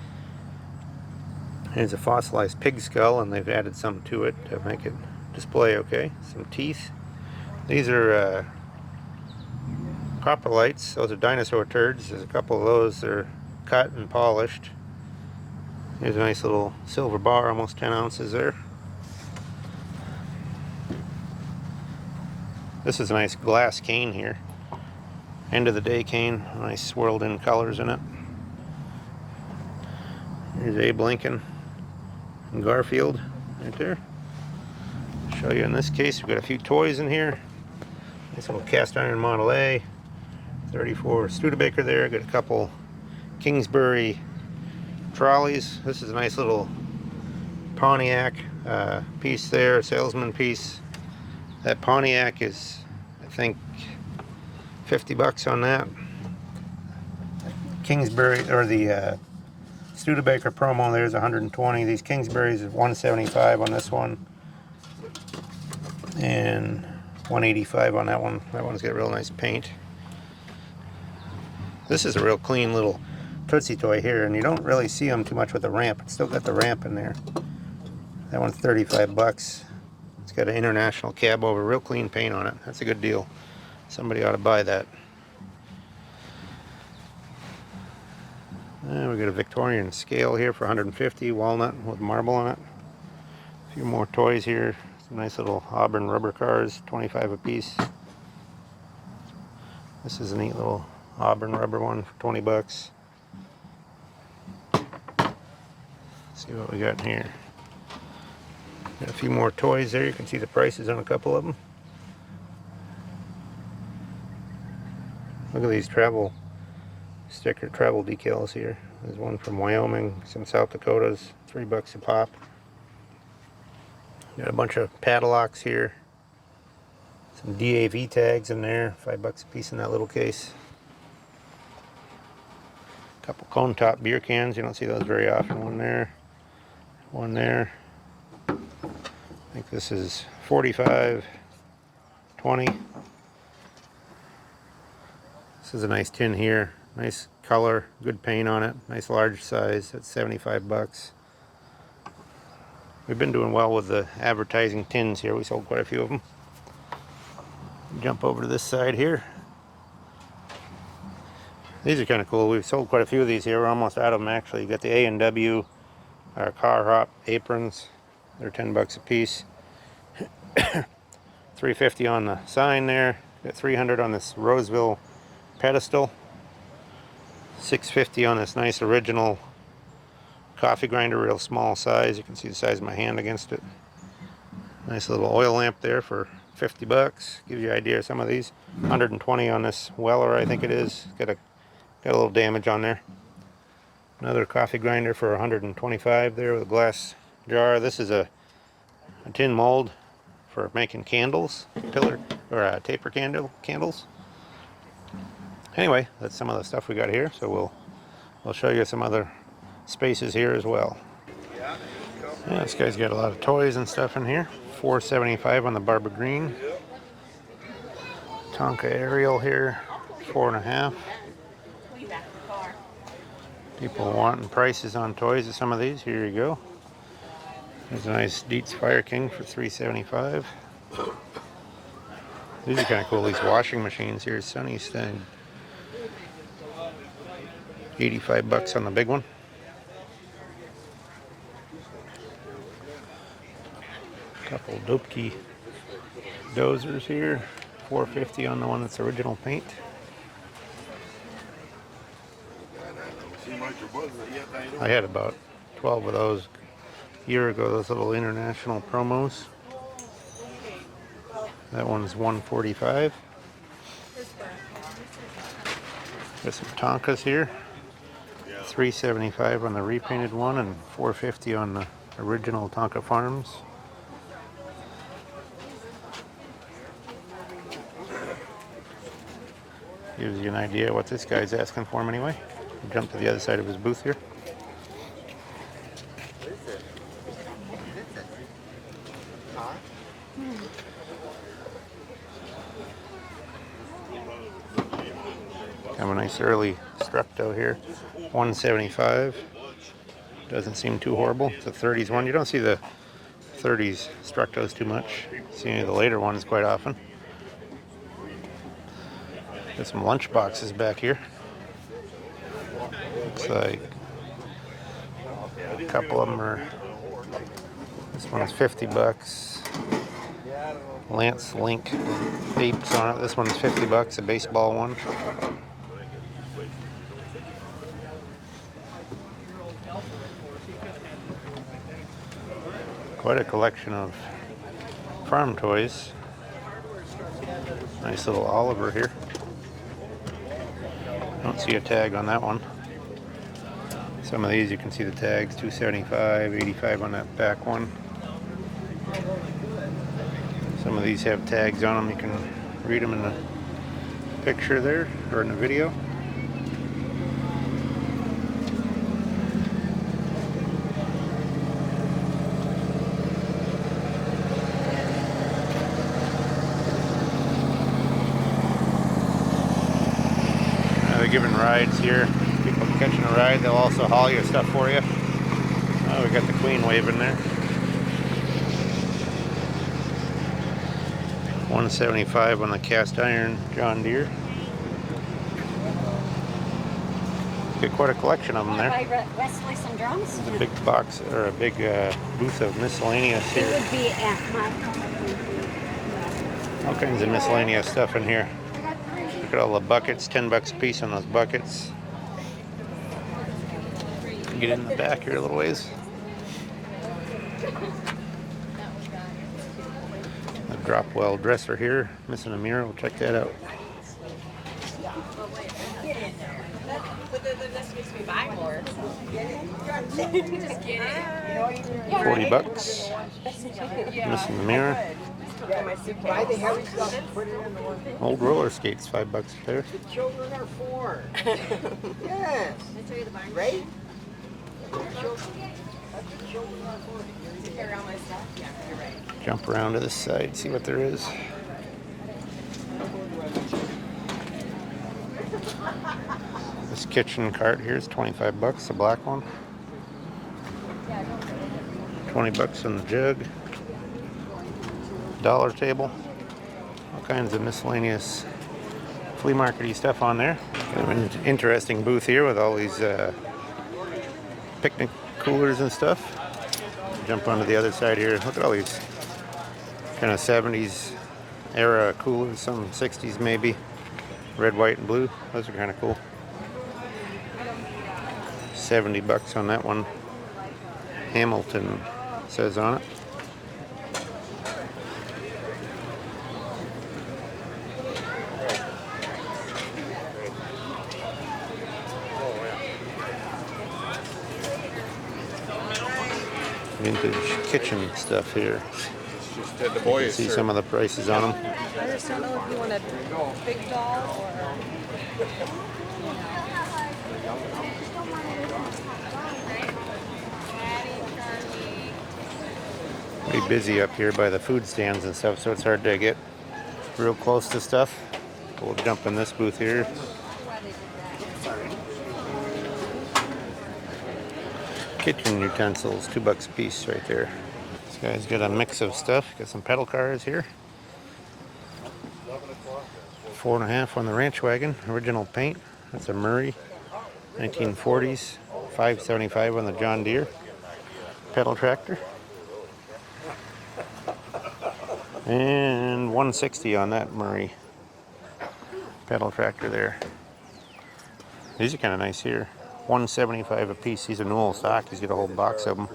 S1: Here's a fossilized pig skull, and they've added some to it to make it display okay. Some teeth. These are coprolites. Those are dinosaur turds. There's a couple of those. They're cut and polished. Here's a nice little silver bar, almost 10 ounces there. This is a nice glass cane here. End of the day cane. Nice swirled in colors in it. Here's Abe Lincoln and Garfield right there. Show you in this case, we've got a few toys in here. Nice little cast iron Model A. 34 Studebaker there. Got a couple Kingsbury trolleys. This is a nice little Pontiac piece there, salesman piece. That Pontiac is, I think, $50 on that. Kingsbury, or the Studebaker promo there's 120. These Kingsburys is $175 on this one, and $185 on that one. That one's got real nice paint. This is a real clean little Tootsie toy here, and you don't really see them too much with the ramp. It's still got the ramp in there. That one's $35. It's got an international cab over, real clean paint on it. That's a good deal. Somebody ought to buy that. And we got a Victorian scale here for 150, walnut with marble on it. A few more toys here. Some nice little Auburn rubber cars, 25 a piece. This is a neat little Auburn rubber one for 20 bucks. Let's see what we got in here. Got a few more toys there. You can see the prices on a couple of them. Look at these travel decals here. There's one from Wyoming, some South Dakotas, $3 a pop. Got a bunch of padlocks here. Some DAV tags in there, $5 a piece in that little case. A couple cone top beer cans, you don't see those very often. One there, one there. I think this is 45, 20. This is a nice tin here, nice color, good paint on it, nice large size. That's 75 bucks. We've been doing well with the advertising tins here. We sold quite a few of them. Jump over to this side here. These are kind of cool. We've sold quite a few of these here. We're almost out of them actually. You got the A&W, our car hop aprons. They're 10 bucks a piece. 350 on the sign there. Got 300 on this Roseville pedestal. 650 on this nice original coffee grinder, real small size. You can see the size of my hand against it. Nice little oil lamp there for 50 bucks. Gives you an idea of some of these. 120 on this Weller, I think it is. Got a little damage on there. Another coffee grinder for 125 there with a glass jar. This is a tin mold for making candles, pillar or taper candles. Anyway, that's some of the stuff we got here. So we'll show you some other spaces here as well. Yeah, this guy's got a lot of toys and stuff in here. $4.75 on the Barbara Green. Tonka Ariel here, $4.50. People wanting prices on toys of some of these. Here you go. There's a nice Dietz Fire King for $3.75. These are kind of cool. These washing machines here. Sunny's thing. 85 bucks on the big one. Couple Dopke dozers here. $4.50 on the one that's original paint. I had about 12 of those a year ago, those little international promos. That one's $1.45. Got some Tonkas here. $3.75 on the repainted one and $4.50 on the original Tonka Farms. Gives you an idea what this guy's asking for him anyway. Jump to the other side of his booth here. Have a nice early Structo here. $1.75. Doesn't seem too horrible. It's a 30s one. You don't see the 30s Structos too much. You see any of the later ones quite often. Got some lunch boxes back here. Looks like a couple of them are. This one's 50 bucks. Lance Link apes on it. This one's 50 bucks, a baseball one. Quite a collection of farm toys. Nice little Oliver here. Don't see a tag on that one. Some of these you can see the tags, $2.75, $85 on that back one. Some of these have tags on them. You can read them in the picture there, or in the video. They're giving rides here. People catching a ride, they'll also haul your stuff for you. Oh, we got the Queen waving there. $1.75 on the cast iron John Deere. Get quite a collection of them there.
S10: Buy Wesley some drums?
S1: There's a big box or a big booth of miscellaneous
S10: It
S1: here.
S10: would be at my.
S1: All kinds of miscellaneous stuff in here. Look at all the buckets, $10 a piece on those buckets. Get in the back here a little ways. A drop well dresser here, missing a mirror. We'll check that out. $40. Missing the mirror. Old roller skates, $5 a pair.
S9: The children are for. Yes. Right?
S1: Jump around to this side, see what there is. This kitchen cart here is $25, the black one. $20 on the jug. Dollar table. All kinds of miscellaneous flea market-y stuff on there. Kind of an interesting booth here with all these picnic coolers and stuff. Jump onto the other side here. Look at all these kind of 70s era coolers, some 60s maybe. Red, white, and blue. Those are kind of cool. $70 on that one. Hamilton says on it. Vintage kitchen stuff here.
S2: The boy
S1: You can see some of the prices on them.
S3: I just don't know if you want a big doll or.
S1: Pretty busy up here by the food stands and stuff, so it's hard to get real close to stuff. We'll jump in this booth here. Kitchen utensils, $2 a piece right there. This guy's got a mix of stuff. Got some pedal cars here. 4.5 on the ranch wagon, original paint. That's a Murray, 1940s. $5.75 on the John Deere pedal tractor. And $160 on that Murray pedal tractor there. These are kind of nice here. $175 a piece. These are Newell stock. He's got a whole box of them.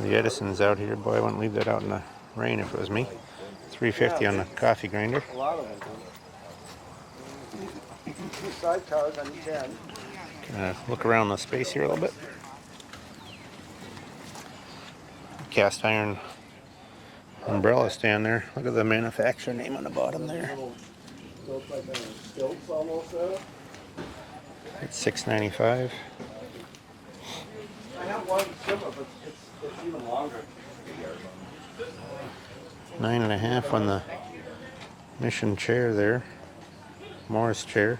S1: The Edison's out here. Boy, I wouldn't leave that out in the rain if it was me. $3.50 on the coffee grinder.
S9: A lot of them. 2 sidecars on each end.
S1: Kind of look around the space here a little bit. Cast iron umbrella stand there. Look at the manufacturer name on the bottom there.
S9: Looks like a stilts almost there.
S1: It's $6.95.
S9: I have one similar, but it's even longer.
S1: 9.5 on the Mission chair there. Morris chair.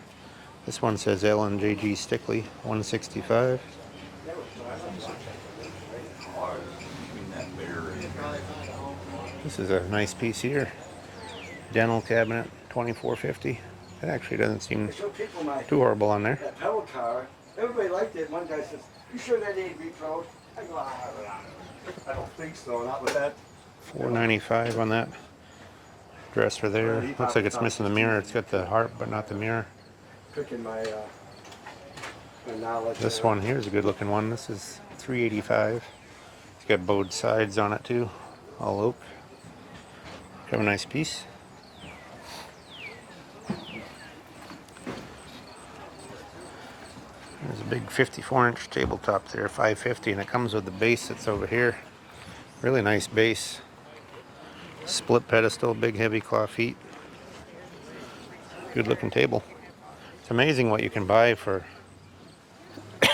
S1: This one says L&JG Stickley, $165. This is a nice piece here. Dental cabinet, $24.50. It actually doesn't seem too horrible on there.
S9: That pedal car, everybody liked it. One guy says, "You sure that ain't retroed?" I go, I don't think so, not with that.
S1: $4.95 on that dresser there. Looks like it's missing the mirror. It's got the harp, but not the mirror.
S9: Picking my knowledge.
S1: This one here is a good looking one. This is $3.85. It's got bowed sides on it too, all oak. Have a nice piece. There's a big 54-inch tabletop there, $5.50, and it comes with the base that's over here. Really nice base. Split pedestal, big heavy claw feet. Good looking table. It's amazing what you can buy for,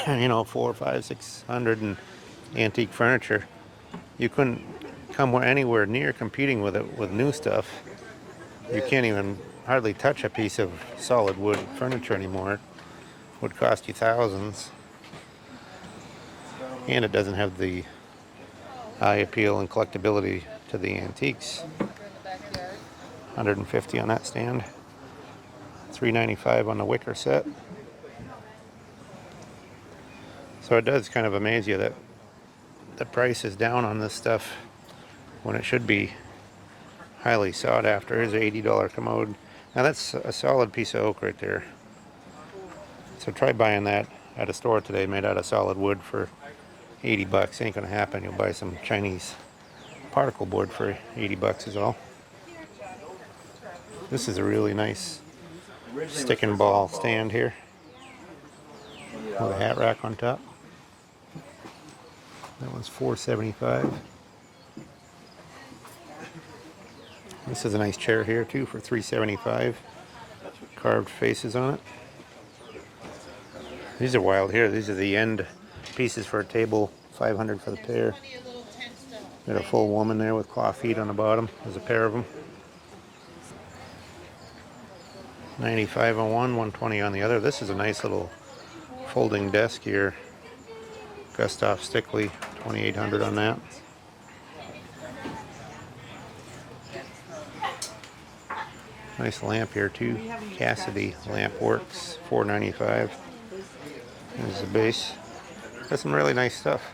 S1: you know, $400, $500, $600 in antique furniture. You couldn't come anywhere near competing with it with new stuff. You can't even hardly touch a piece of solid wood furniture anymore. It would cost you thousands. And it doesn't have the eye appeal and collectability to the antiques. $150 on that stand. $3.95 on the wicker set. So it does kind of amaze you that the price is down on this stuff when it should be highly sought after. Here's an $80 commode. Now that's a solid piece of oak right there. So try buying that at a store today made out of solid wood for 80 bucks. Ain't gonna happen. You'll buy some Chinese particle board for 80 bucks is all. This is a really nice stick and ball stand here with a hat rack on top. That one's $4.75. This is a nice chair here too for $3.75. Carved faces on it. These are wild here. These are the end pieces for a table. $500 for the pair. Got a full woman there with claw feet on the bottom. There's a pair of them. $95 on one, $120 on the other. This is a nice little folding desk here. Gustav Stickley, $2,800 on that. Nice lamp here too. Cassidy Lamp Works, $4.95. There's the base. Got some really nice stuff.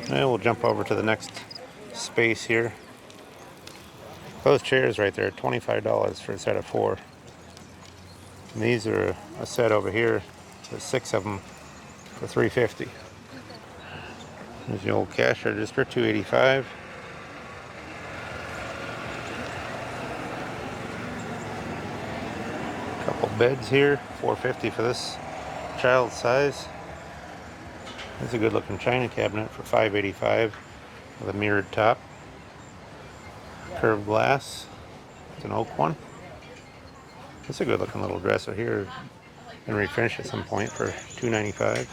S1: And we'll jump over to the next space here. Those chairs right there, $25 for a set of 4. And these are a set over here. There's 6 of them for $3.50. There's the old cash register, $2.85. Couple beds here, $4.50 for this child size. There's a good looking china cabinet for $5.85 with a mirrored top. Curved glass. It's an oak one. It's a good looking little dresser here. And refinish at some point for $2.95.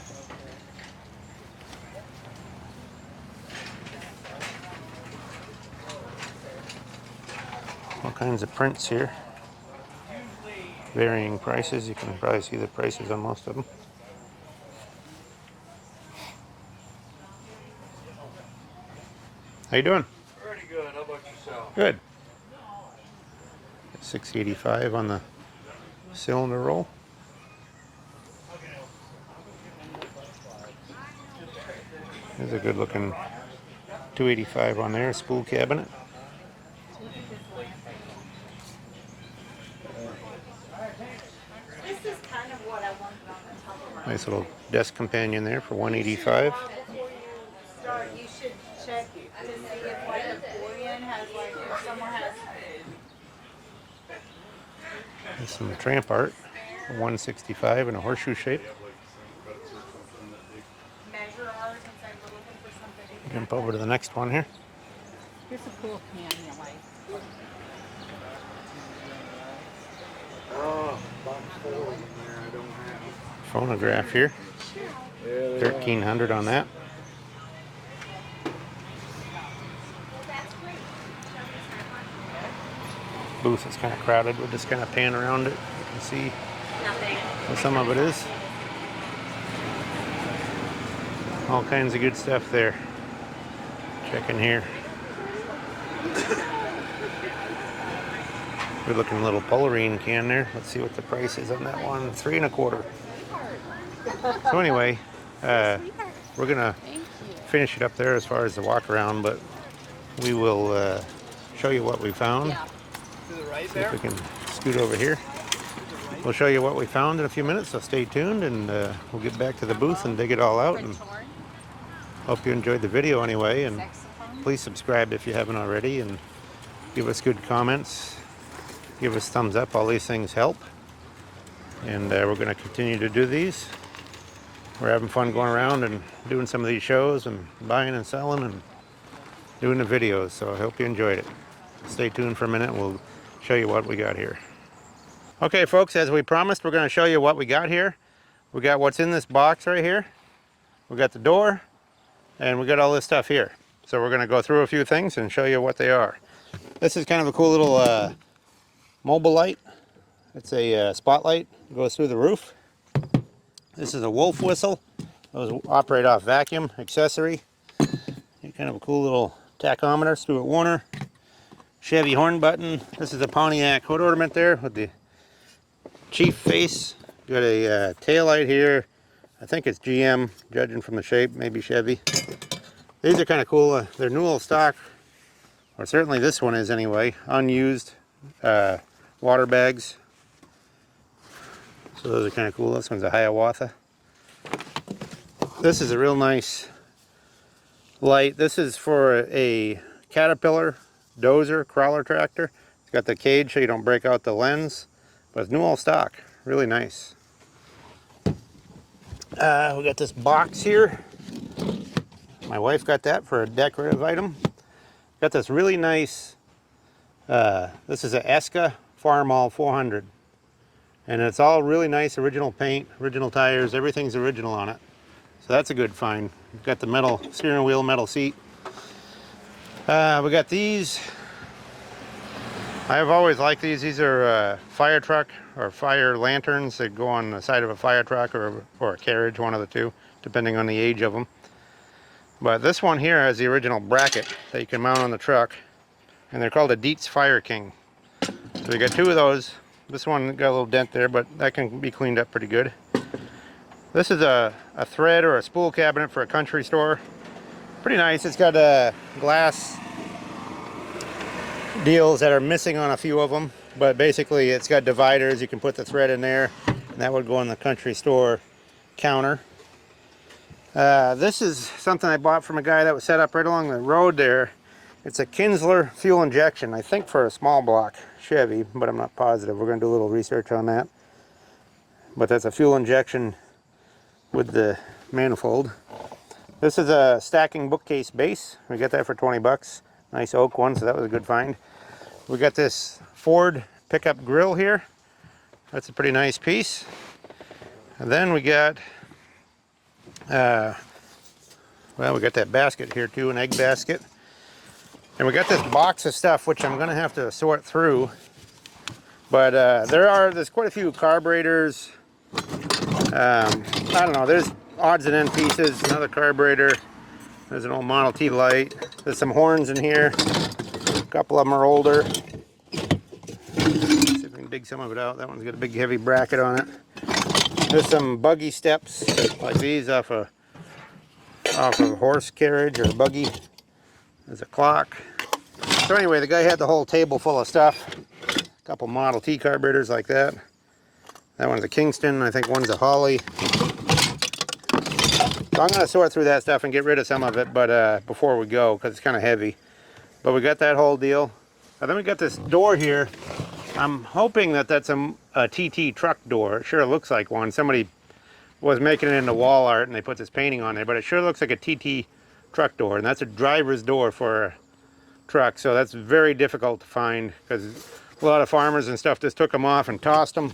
S1: All kinds of prints here. Varying prices. You can probably see the prices on most of them. How you doing?
S8: Pretty good. How about yourself?
S1: Good. $6.85 on the cylinder roll. There's a good looking $2.85 on there, spool cabinet.
S10: This is kind of what I wanted on the top of my
S1: Nice little desk companion there for $1.85.
S10: Before you start, you should check to see if like the Korean has like, if someone has
S1: There's some tramp art for $165 in a horseshoe shape.
S10: measure ours and say we're looking for something.
S1: Jump over to the next one here.
S3: Here's a cool can you like.
S2: Oh, box full in there I don't have.
S1: Phonograph here. $1,300 on that. Booth is kind of crowded. We'll just kind of pan around it. You can see what some of it is. All kinds of good stuff there. Check in here. Good looking little Pottery can there. Let's see what the price is on that one. $3.25. So anyway, we're gonna finish it up there as far as the walk around, but we will show you what we found. See if we can scoot over here. We'll show you what we found in a few minutes, so stay tuned, and we'll get back to the booth and dig it all out. And hope you enjoyed the video anyway, and please subscribe if you haven't already, and give us good comments. Give us thumbs up. All these things help. And we're going to continue to do these. We're having fun going around and doing some of these shows and buying and selling and doing the videos. So I hope you enjoyed it. Stay tuned for a minute and we'll show you what we got here. Okay folks, as we promised, we're going to show you what we got here. We got what's in this box right here. We got the door and we got all this stuff here. So we're going to go through a few things and show you what they are. This is kind of a cool little mobile light. It's a spotlight. It goes through the roof. This is a wolf whistle. Those operate off vacuum accessory. Kind of a cool little tachometer. Stuart Warner. Chevy horn button. This is a Pontiac hood ornament there with the Chief face. Got a tail light here. I think it's GM, judging from the shape, maybe Chevy. These are kind of cool. They're Newell stock, or certainly this one is anyway, unused water bags. So those are kind of cool. This one's a Hiawatha. This is a real nice light. This is for a Caterpillar dozer crawler tractor. It's got the cage so you don't break out the lens, but it's Newell stock. Really nice. We got this box here. My wife got that for a decorative item. Got this really nice, this is a Esca Farmall 400. And it's all really nice original paint, original tires, everything's original on it. So that's a good find. We've got the metal steering wheel, metal seat. We got these. I've always liked these. These are fire truck or fire lanterns that go on the side of a fire truck or a carriage, one of the two, depending on the age of them. But this one here has the original bracket that you can mount on the truck, and they're called a Dietz Fire King. So we got two of those. This one got a little dent there, but that can be cleaned up pretty good. This is a thread or a spool cabinet for a country store. Pretty nice. It's got glass deals that are missing on a few of them, but basically it's got dividers. You can put the thread in there, and that would go on the country store counter. This is something I bought from a guy that was set up right along the road there. It's a Kinsler fuel injection, I think for a small block Chevy, but I'm not positive. We're going to do a little research on that. But that's a fuel injection with the manifold. This is a stacking bookcase base. We got that for 20 bucks. Nice oak one, so that was a good find. We got this Ford pickup grill here. That's a pretty nice piece. And then we got, well, we got that basket here too, an egg basket. And we got this box of stuff, which I'm going to have to sort through. But there's quite a few carburetors. I don't know, there's odds and end pieces, another carburetor. There's an old Model T light. There's some horns in here. A couple of them are older. Let's see if we can dig some of it out. That one's got a big heavy bracket on it. There's some buggy steps like these off of a horse carriage or a buggy. There's a clock. So anyway, the guy had the whole table full of stuff. A couple Model T carburetors like that. That one's a Kingston. I think one's a Holly. So I'm going to sort through that stuff and get rid of some of it, but before we go, because it's kind of heavy. But we got that whole deal. And then we got this door here. I'm hoping that that's a TT truck door. It sure looks like one. Somebody was making it into wall art and they put this painting on there, but it sure looks like a TT truck door, and that's a driver's door for a truck. So that's very difficult to find because a lot of farmers and stuff just took them off and tossed them.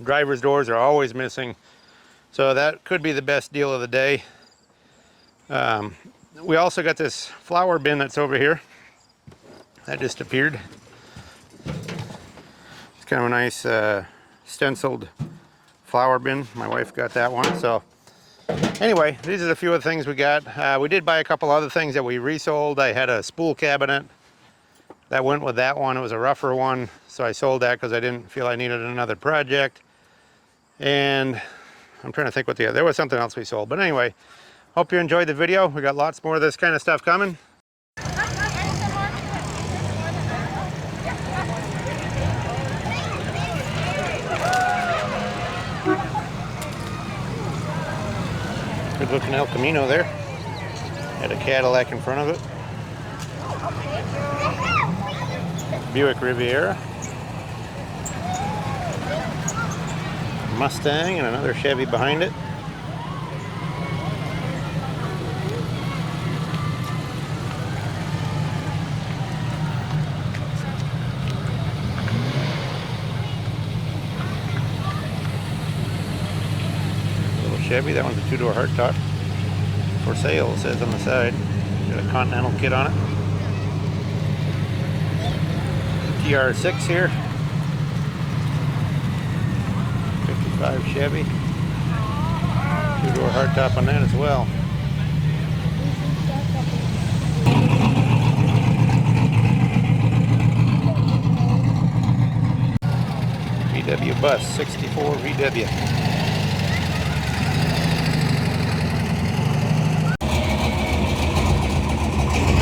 S1: Driver's doors are always missing. So that could be the best deal of the day. We also got this flower bin that's over here. That just appeared. It's kind of a nice stenciled flower bin. My wife got that one. So anyway, these are a few of the things we got. We did buy a couple other things that we resold. I had a spool cabinet that went with that one. It was a rougher one, so I sold that because I didn't feel I needed another project. And I'm trying to think what there was something else we sold. But anyway, hope you enjoyed the video. We got lots more of this kind of stuff coming. Good looking El Camino there. Had a Cadillac in front of it. Buick Riviera. Mustang and another Chevy behind it. Little Chevy, that one's a two-door hardtop. For sale, it says on the side. Got a Continental kit on it. TR6 here. 55 Chevy. Two-door hardtop on that as well. See a bus, 64 VW.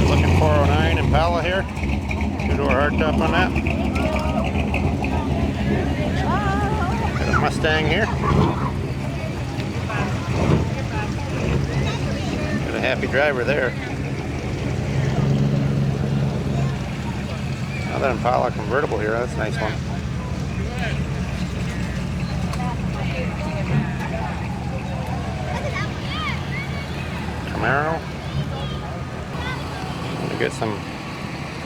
S1: Looking 409 Impala here. Two-door hardtop on that. Got a Mustang here. Got a happy driver there. Another Impala convertible here. That's a nice one. Camaro. We got some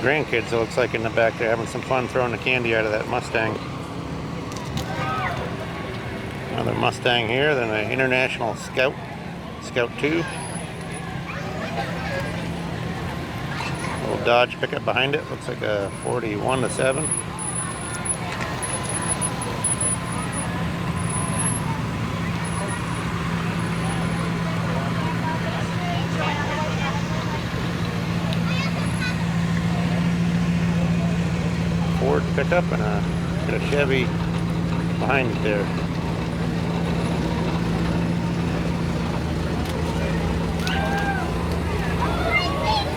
S1: grandkids, it looks like, in the back there having some fun throwing the candy out of that Mustang. Another Mustang here, then an International Scout 2. Little Dodge pickup behind it, looks like a 41-7. Ford pickup and a Chevy behind it there.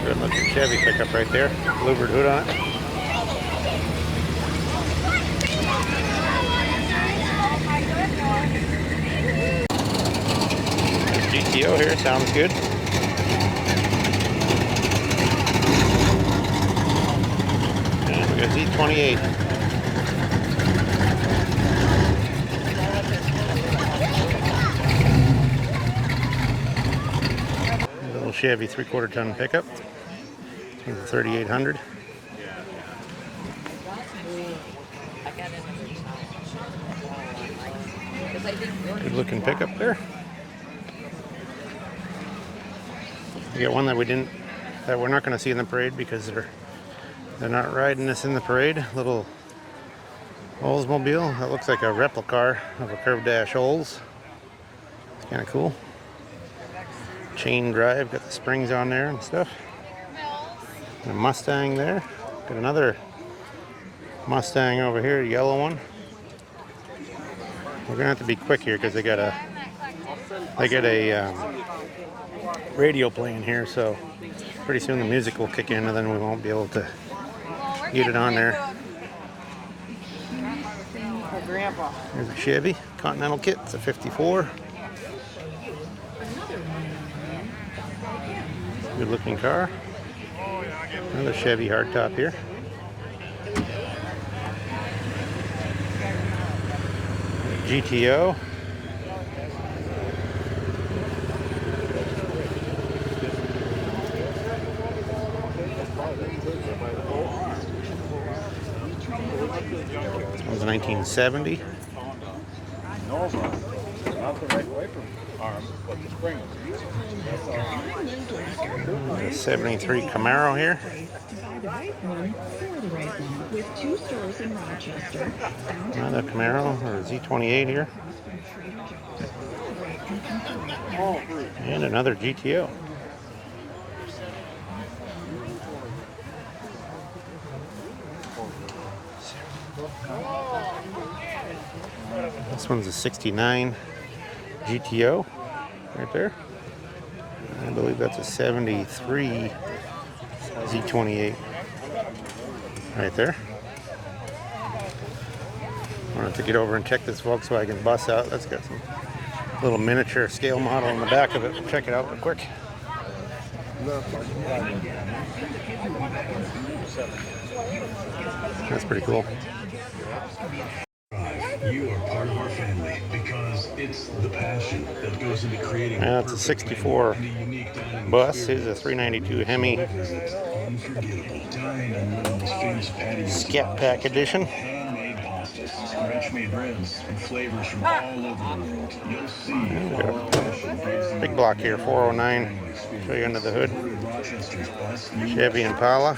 S1: Good looking Chevy pickup right there. Louvered hood on it. There's GTO here, sounds good. And we got Z28. Little Chevy 3/4 ton pickup. 3800. Good looking pickup there. We got one that we're not going to see in the parade because they're not riding this in the parade. Little Oldsmobile. That looks like a replica of a curved dash Olds. It's kind of cool. Chain drive, got the springs on there and stuff. And a Mustang there. Got another Mustang over here, yellow one. We're gonna have to be quick here because they got a radio playing here, so pretty soon the music will kick in and then we won't be able to get it on there. Here's a Chevy Continental kit. It's a 54. Good looking car. Another Chevy hardtop here. GTO. This one's 1970.
S4: Not the right wiper arm, but the spring.
S1: A 73 Camaro here. Another Camaro or Z28 here. And another GTO. This one's a 69 GTO right there. I believe that's a 73 Z28 right there. I wanted to get over and check this Volkswagen bus out. That's got some little miniature scale model in the back of it. We'll check it out real quick. That's pretty cool.
S13: You are part of our family because it's the passion that goes into creating.
S1: That's a 64 bus. Here's a 392 Hemi Scat Pack Edition.
S13: Handmade pastas, French-made ribs, and flavors from all over the world. You'll see.
S1: Big block here, 409. Show you under the hood. Chevy Impala.